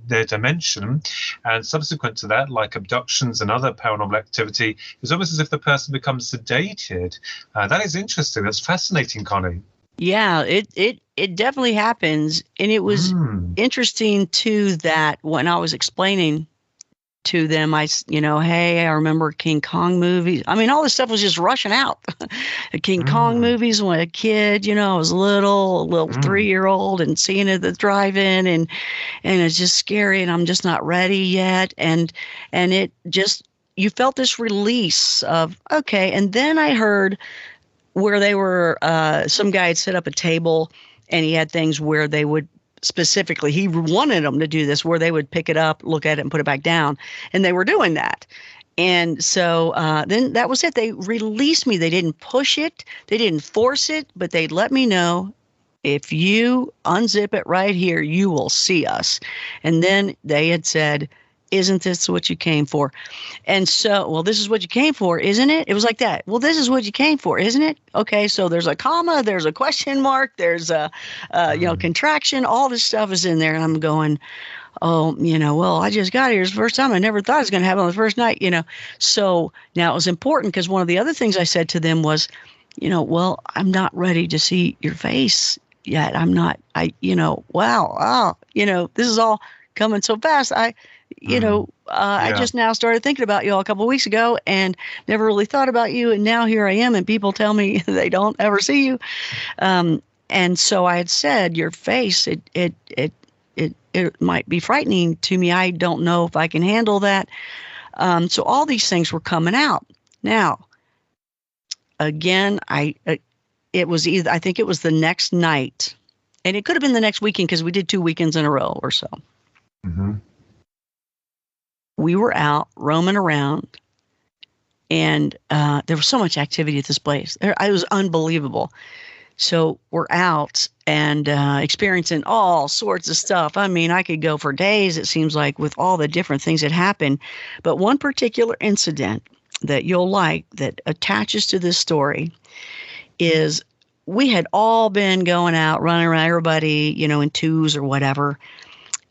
their dimension, and subsequent to that, like abductions and other paranormal activity, it's almost as if the person becomes sedated. That is interesting. That's fascinating, Connie. Yeah, it definitely happens, and it was interesting too that when I was explaining to them, hey, I remember King Kong movies. I mean, all this stuff was just rushing out. The King Kong movies when a kid, I was a little 3-year-old and seeing it at the drive-in, and it's just scary, and I'm just not ready yet. And it just, you felt this release of, okay. And then I heard where they were, some guy had set up a table, and he had things where they would, specifically, he wanted them to do this, where they would pick it up, look at it, and put it back down. And they were doing that. And so then that was it. They released me. They didn't push it. They didn't force it, but they let me know, if you unzip it right here, you will see us. And then they had said, isn't this what you came for? And so, well, this is what you came for, isn't it? It was like that. Well, this is what you came for, isn't it? Okay, so there's a comma, there's a question mark, there's a contraction, all this stuff is in there. And I'm going, well, I just got here. It's the first time. I never thought it was going to happen on the first night, So now it was important because one of the other things I said to them was, well, I'm not ready to see your face yet. I'm not, this is all coming so fast. I just now started thinking about you all a couple of weeks ago and never really thought about you. And now here I am, and people tell me they don't ever see you. And so I had said, your face, it might be frightening to me. I don't know if I can handle that. So all these things were coming out. Now, again, I think it was the next night, and it could have been the next weekend because we did 2 weekends in a row or so. Mm-hmm. We were out roaming around, and there was so much activity at this place. It was unbelievable. So we're out and experiencing all sorts of stuff. I mean, I could go for days, it seems like, with all the different things that happened. But one particular incident that you'll like that attaches to this story is we had all been going out, running around, everybody, in twos or whatever.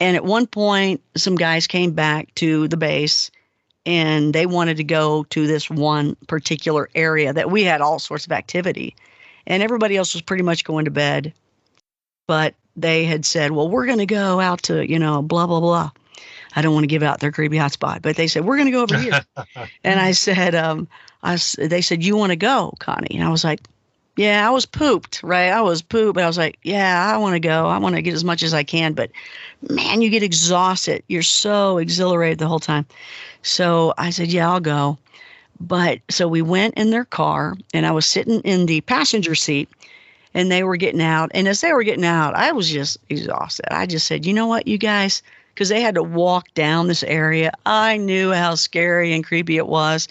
And at one point, some guys came back to the base, and they wanted to go to this one particular area that we had all sorts of activity. And everybody else was pretty much going to bed. But they had said, well, we're going to go out to, blah, blah, blah. I don't want to give out their creepy hot spot. But they said, we're going to go over here. And I said, they said, you want to go, Connie? And I was like, Yeah, I was pooped, right? I was pooped. I was like, yeah, I want to go. I want to get as much as I can. But man, you get exhausted. You're so exhilarated the whole time. So I said, yeah, I'll go. But so we went in their car, and I was sitting in the passenger seat, and they were getting out. And as they were getting out, I was just exhausted. I just said, you know what, you guys, because they had to walk down this area. I knew how scary and creepy it was.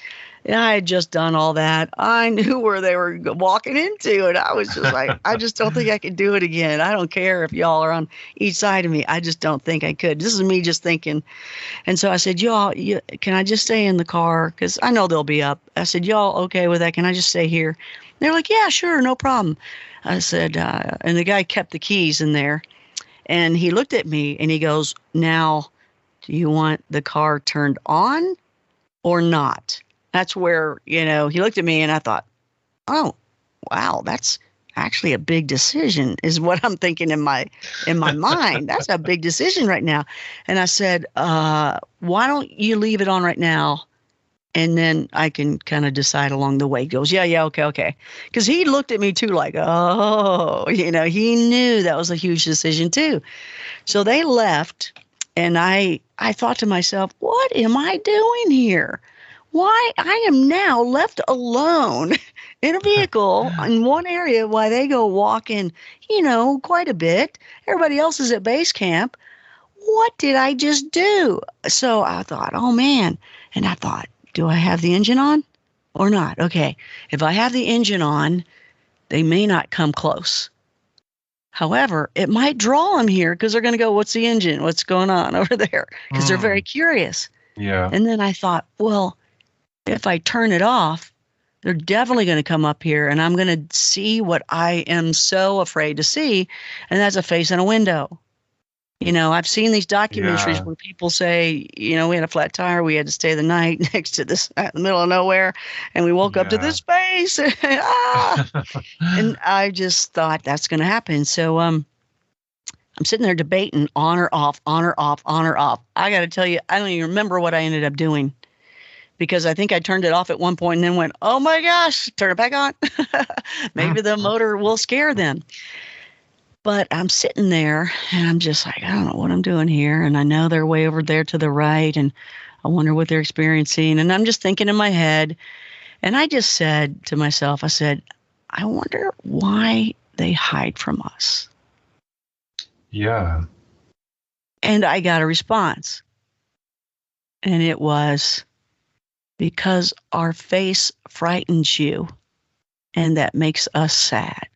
And I had just done all that. I knew where they were walking into, and I was just like, I just don't think I could do it again. I don't care if y'all are on each side of me. I just don't think I could. This is me just thinking. And so I said, y'all, can I just stay in the car? Because I know they'll be up. I said, y'all okay with that? Can I just stay here? They're like, yeah, sure, no problem. I said, and the guy kept the keys in there. And he looked at me, and he goes, now, do you want the car turned on or not? That's where, he looked at me, and I thought, oh, wow, that's actually a big decision is what I'm thinking in my mind. That's a big decision right now. And I said, why don't you leave it on right now? And then I can kind of decide along the way. He goes, yeah, okay. Because he looked at me too like, oh, he knew that was a huge decision too. So they left, and I thought to myself, what am I doing here? Why I am now left alone in a vehicle in one area while they go walking, quite a bit. Everybody else is at base camp. What did I just do? So I thought, oh man. And I thought, do I have the engine on or not? Okay. If I have the engine on, they may not come close. However, it might draw them here because they're going to go, what's the engine? What's going on over there? Because they're very curious. Yeah. And then I thought, well, if I turn it off, they're definitely going to come up here, and I'm going to see what I am so afraid to see, and that's a face in a window. I've seen these documentaries where people say, we had a flat tire, we had to stay the night next to this in the middle of nowhere, and we woke up to this face. And I just thought that's going to happen. So I'm sitting there debating on or off, on or off, on or off. I got to tell you, I don't even remember what I ended up doing. Because I think I turned it off at one point and then went, oh my gosh, turn it back on. Maybe the motor will scare them. But I'm sitting there and I'm just like, I don't know what I'm doing here. And I know they're way over there to the right. And I wonder what they're experiencing. And I'm just thinking in my head. And I just said to myself, I said, I wonder why they hide from us. Yeah. And I got a response. And it was, because our face frightens you, and that makes us sad.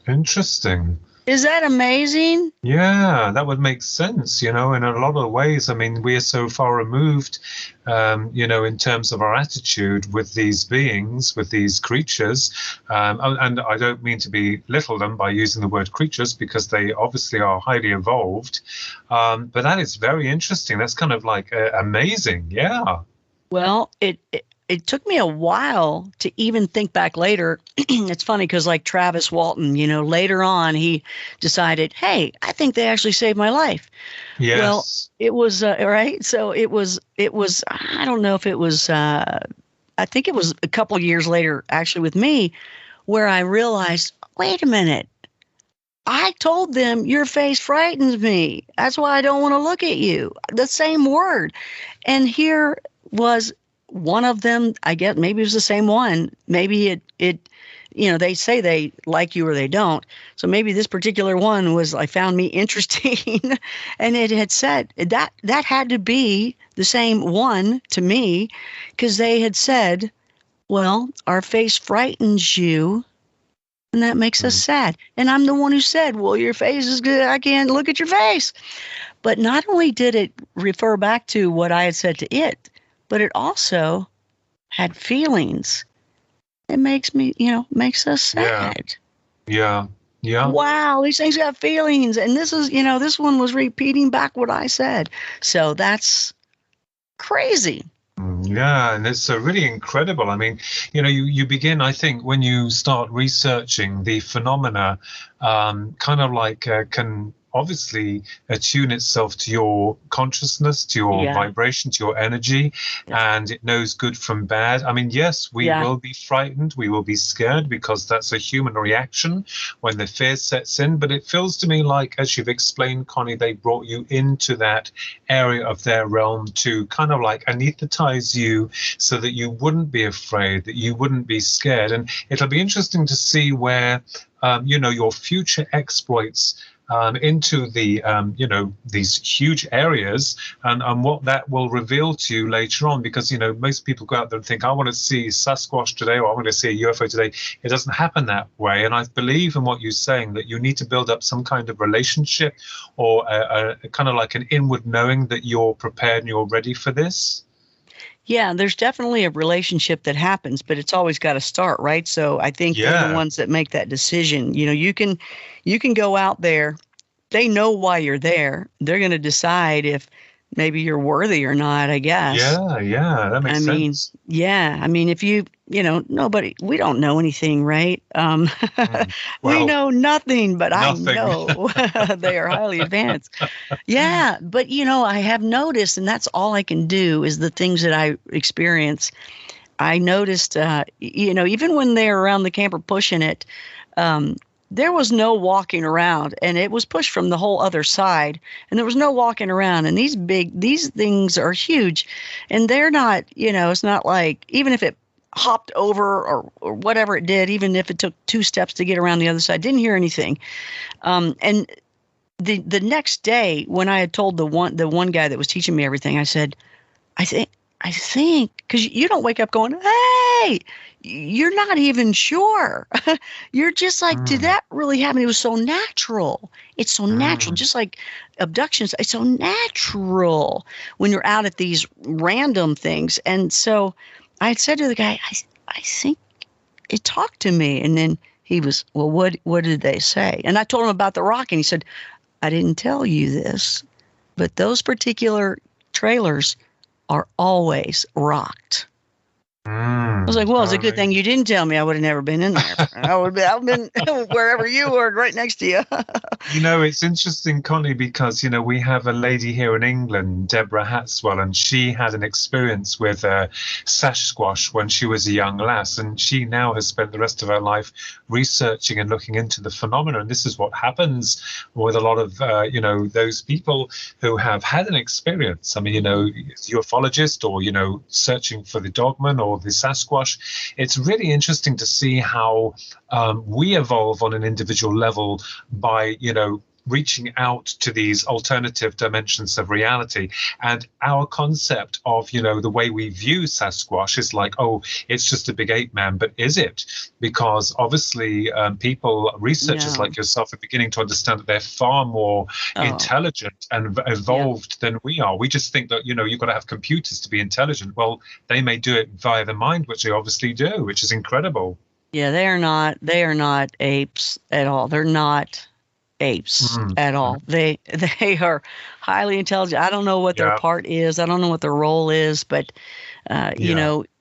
Interesting. Is that amazing? Yeah, that would make sense, in a lot of ways. I mean, we are so far removed, in terms of our attitude with these beings, with these creatures. And I don't mean to belittle them by using the word creatures, because they obviously are highly evolved. But that is very interesting. That's kind of like amazing. Yeah. Well, it took me a while to even think back later. It's funny because like Travis Walton, later on he decided, hey, I think they actually saved my life. Yes. Well, it was, right. So it was, I don't know if it was, I think it was a couple of years later actually with me where I realized, wait a minute. I told them your face frightens me. That's why I don't want to look at you. The same word. And here was one of them, I guess maybe it was the same one. Maybe it they say they like you or they don't. So maybe this particular one was, I found me interesting. And it had said that had to be the same one to me, because they had said, well, our face frightens you, and that makes us sad. And I'm the one who said, well, your face is good. I can't look at your face. But not only did it refer back to what I had said to it, but it also had feelings. It makes me, makes us sad. Yeah. Wow, these things got feelings. And this is, this one was repeating back what I said. So that's crazy. Yeah, and it's really incredible. I mean, you begin, I think, when you start researching the phenomena, kind of like can obviously attune itself to your consciousness, to your vibration, to your energy, and it knows good from bad. I mean, yes, we will be frightened, we will be scared, because that's a human reaction when the fear sets in. But it feels to me like, as you've explained, Connie, they brought you into that area of their realm to kind of like anesthetize you so that you wouldn't be afraid, that you wouldn't be scared. And it'll be interesting to see where your future exploits into the these huge areas, and what that will reveal to you later on. Because most people go out there and think, I want to see Sasquatch today, or I want to see a UFO today. It doesn't happen that way. And I believe in what you're saying, that you need to build up some kind of relationship, or a kind of like an inward knowing that you're prepared and you're ready for this. Yeah, there's definitely a relationship that happens, but it's always got to start, right? So I think they're the ones that make that decision. You can go out there. They know why you're there. They're going to decide if maybe you're worthy or not, I guess. Yeah, that makes sense. I mean, if nobody, we don't know anything, right? We know nothing, but nothing. I know they are highly advanced. Yeah, but I have noticed, and that's all I can do is the things that I experience. I noticed, even when they're around the camper pushing it, there was no walking around, and it was pushed from the whole other side, and there was no walking around. And these things are huge, and they're not, it's not like, even if it hopped over or whatever it did, even if it took 2 steps to get around the other side, didn't hear anything. And the next day, when I had told the one guy that was teaching me everything, I said, I think, because you don't wake up going, hey, you're not even sure. You're just like, did that really happen? It was so natural. It's so natural, just like abductions. It's so natural when you're out at these random things. And so I had said to the guy, I think it talked to me. And then he was, well, what did they say? And I told him about the rock, and he said, I didn't tell you this, but those particular trailers are always rocked. I was like, well, it's a good thing you didn't tell me. I would have never been in there. I've been wherever you were, right next to you. It's interesting, Connie, because, we have a lady here in England, Deborah Hatswell, and she had an experience with Sasquatch when she was a young lass, and she now has spent the rest of her life researching and looking into the phenomena. And this is what happens with a lot of, those people who have had an experience. I mean, ufologist, or, searching for the dogman or the Sasquatch. It's really interesting to see how we evolve on an individual level by, reaching out to these alternative dimensions of reality. And our concept of, the way we view Sasquatch is like, oh, it's just a big ape man. But is it? Because obviously researchers like yourself are beginning to understand that they're far more intelligent and evolved than we are. We just think that, you've got to have computers to be intelligent. Well, they may do it via the mind, which they obviously do, which is incredible. Yeah, they are not apes at all. They're not apes at all. They are highly intelligent. I don't know what their part is. I don't know what their role is, but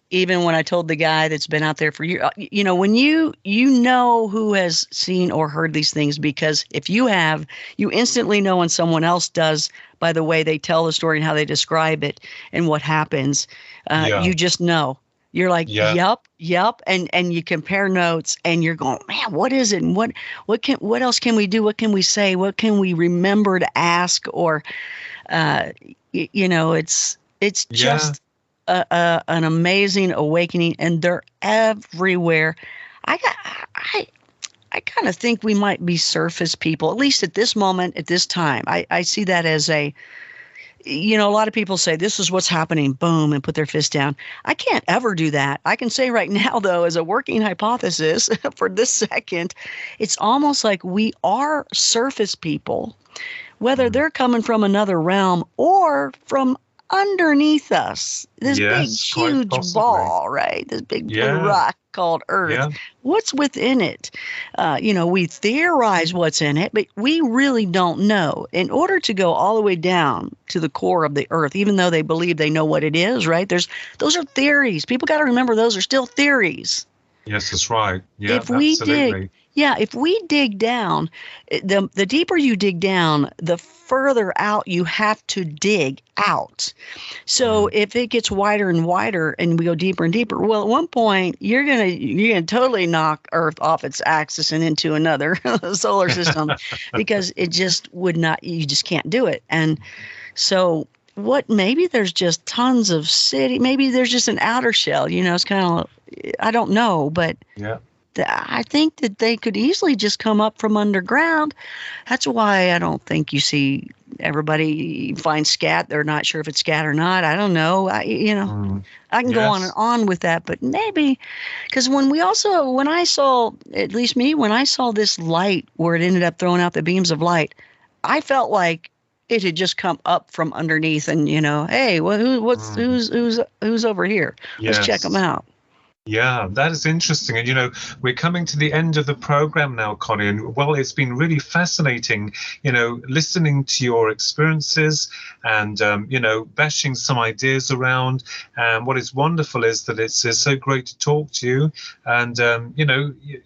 even when I told the guy that's been out there for years, when you know who has seen or heard these things, because if you have, you instantly know when someone else does by the way they tell the story and how they describe it and what happens. You just know. You're like, yep. And you compare notes, and you're going, man, what is it? And what else can we do? What can we say? What can we remember to ask? Or, it's just an amazing awakening, and they're everywhere. I kind of think we might be surface people, at least at this moment, at this time. I see that as a lot of people say this is what's happening, boom, and put their fist down. I can't ever do that. I can say right now, though, as a working hypothesis for this second, it's almost like we are surface people, whether they're coming from another realm or from underneath us. This big, huge ball, right? This big blue rock called Earth. Yeah. What's within it? We theorize what's in it, but we really don't know. In order to go all the way down to the core of the Earth, even though they believe they know what it is, right? Those are theories. People got to remember those are still theories. Yes, that's right. Yeah, if we absolutely. Yeah, if we dig down, the deeper you dig down, the further out you have to dig out. So if it gets wider and wider and we go deeper and deeper, well, at one point you're gonna totally knock Earth off its axis and into another solar system because it just would not. You just can't do it. And so maybe there's just tons of city. Maybe there's just an outer shell. It's kind of, I don't know, but Yeah. I think that they could easily just come up from underground. That's why I don't think you see everybody find scat. They're not sure if it's scat or not. I don't know. I can go on and on with that, but maybe because when I saw, at least me, when I saw this light where it ended up throwing out the beams of light, I felt like it had just come up from underneath and, hey, well, who's over here? Let's check them out. Yeah, that is interesting. And, we're coming to the end of the program now, Connie. And, well, it's been really fascinating, listening to your experiences and, bashing some ideas around. And what is wonderful is that it's so great to talk to you and,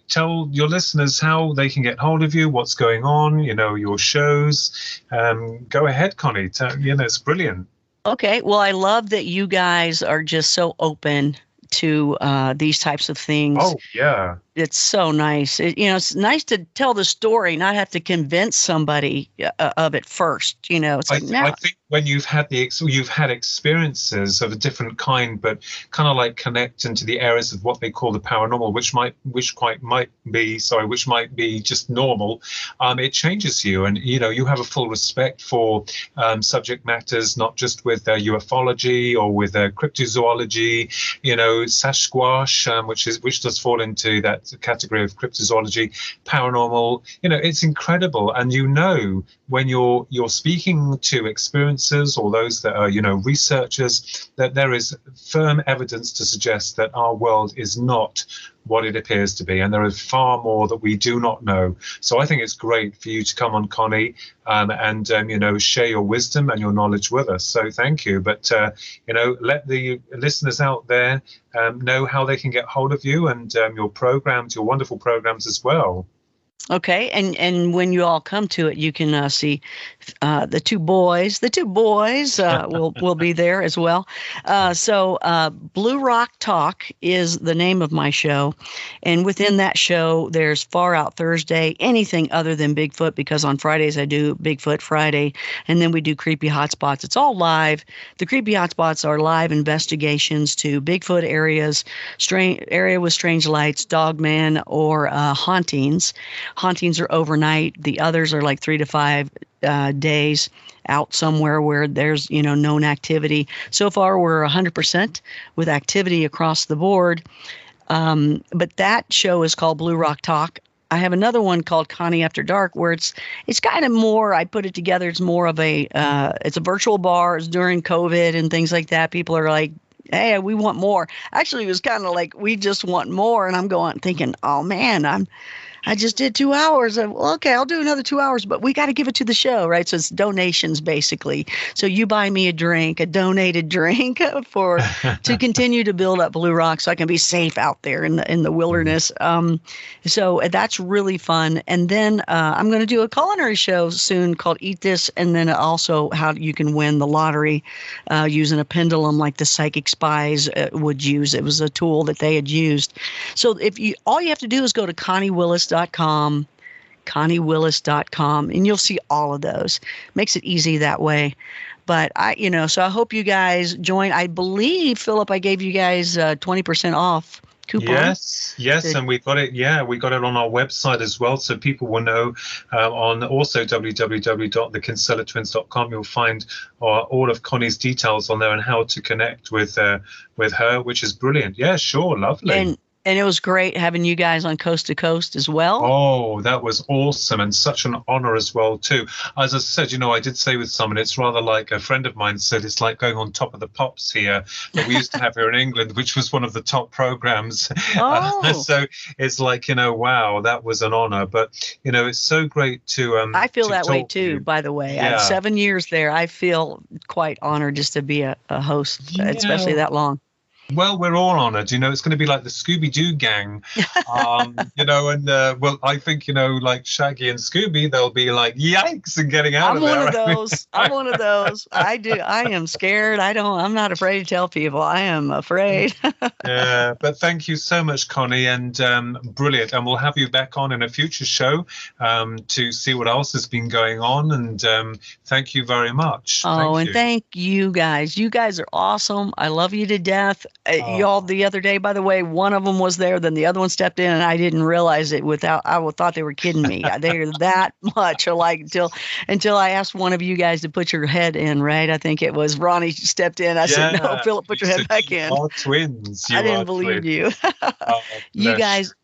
tell your listeners how they can get hold of you, what's going on, your shows. Go ahead, Connie. It's brilliant. Okay. Well, I love that you guys are just so open to these types of things. Oh, yeah. It's so nice. It's nice to tell the story, not have to convince somebody of it first. It's like I think when you've had experiences of a different kind, but kind of like connect into the areas of what they call the paranormal, which might be just normal. It changes you, and you have a full respect for subject matters, not just with ufology or with cryptozoology. Sasquatch, which does fall into that category of cryptozoology, paranormal. It's incredible, and when you're speaking to experiencers or those that are researchers, that there is firm evidence to suggest that our world is not what it appears to be, and there is far more that we do not know. So I think it's great for you to come on, Connie, and share your wisdom and your knowledge with us. So thank you. But let the listeners out there know how they can get hold of you and your programs, your wonderful programs as well. Okay, and when you all come to it, you can see the two boys. The two boys will be there as well. So Blue Rock Talk is the name of my show, and within that show, there's Far Out Thursday, anything other than Bigfoot, because on Fridays I do Bigfoot Friday, and then we do Creepy Hotspots. It's all live. The Creepy Hotspots are live investigations to Bigfoot areas, area with strange lights, Dogman, or hauntings. Hauntings are overnight. The others are like 3 to 5 days out somewhere where there's, known activity. So far, we're 100% with activity across the board. But that show is called Blue Rock Talk. I have another one called Connie After Dark, where it's kind of more, I put it together, it's more of it's a virtual bar. It's during COVID and things like that. People are like, hey, we want more. Actually, it was kind of like, we just want more. And I'm thinking, oh man, I just did 2 hours. Okay, I'll do another 2 hours, but we got to give it to the show, right? So it's donations, basically. So you buy me a donated drink to continue to build up Blue Rock, so I can be safe out there in the wilderness. So that's really fun. And then I'm going to do a culinary show soon called Eat This, and then also how you can win the lottery using a pendulum like the psychic spies would use. It was a tool that they had used. So all you have to do is go to ConnieWillis.com, ConnieWillis.com, and you'll see all of those. Makes it easy that way. But so I hope you guys join. I believe, Philip, I gave you guys 20% off coupon. Yes, and we got it. Yeah, we got it on our website as well, so people will know. On also www.thekinsellatwins.com, you'll find all of Connie's details on there and how to connect with her, which is brilliant. Yeah, sure, lovely. And it was great having you guys on Coast to Coast as well. Oh, that was awesome, and such an honor as well, too. As I said, I did say with someone, it's rather like a friend of mine said, it's like going on Top of the Pops here that we used to have here in England, which was one of the top programs. Oh. So it's like, wow, that was an honor. But, it's so great to I feel to that way, talk too, to you. by the way. Yeah. 7 years there, I feel quite honored just to be a host, especially that long. Well, we're all honoured. It's going to be like the Scooby-Doo gang, and well, I think, like Shaggy and Scooby, they'll be like, yikes, and getting out of there. I'm one of those. I'm one of those. I am scared. I'm not afraid to tell people. I am afraid. Yeah, but thank you so much, Connie, and brilliant. And we'll have you back on in a future show to see what else has been going on. And thank you very much. Thank you guys. You guys are awesome. I love you to death. Y'all, the other day, by the way, one of them was there, then the other one stepped in, and I didn't realize it. I thought they were kidding me. They're that much alike until I asked one of you guys to put your head in. Right? I think it was Ronnie stepped in. I said, "No, Philip, put your head back in." You are twins. I didn't believe you. You guys.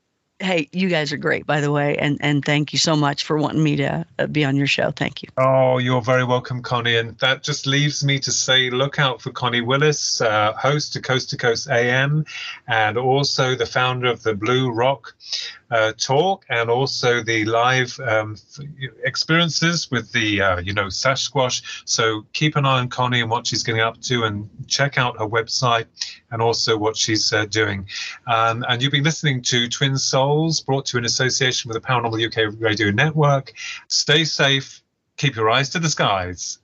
Hey, you guys are great, by the way, and thank you so much for wanting me to be on your show. Thank you. Oh, you're very welcome, Connie. And that just leaves me to say, look out for Connie Willis, host to Coast AM, and also the founder of the Blue Rock Talk, and also the live experiences with the Sasquatch. So keep an eye on Connie and what she's getting up to, and check out her website and also what she's doing. And you've been listening to Twin Souls, brought to you in association with the Paranormal UK Radio Network. Stay safe, keep your eyes to the skies.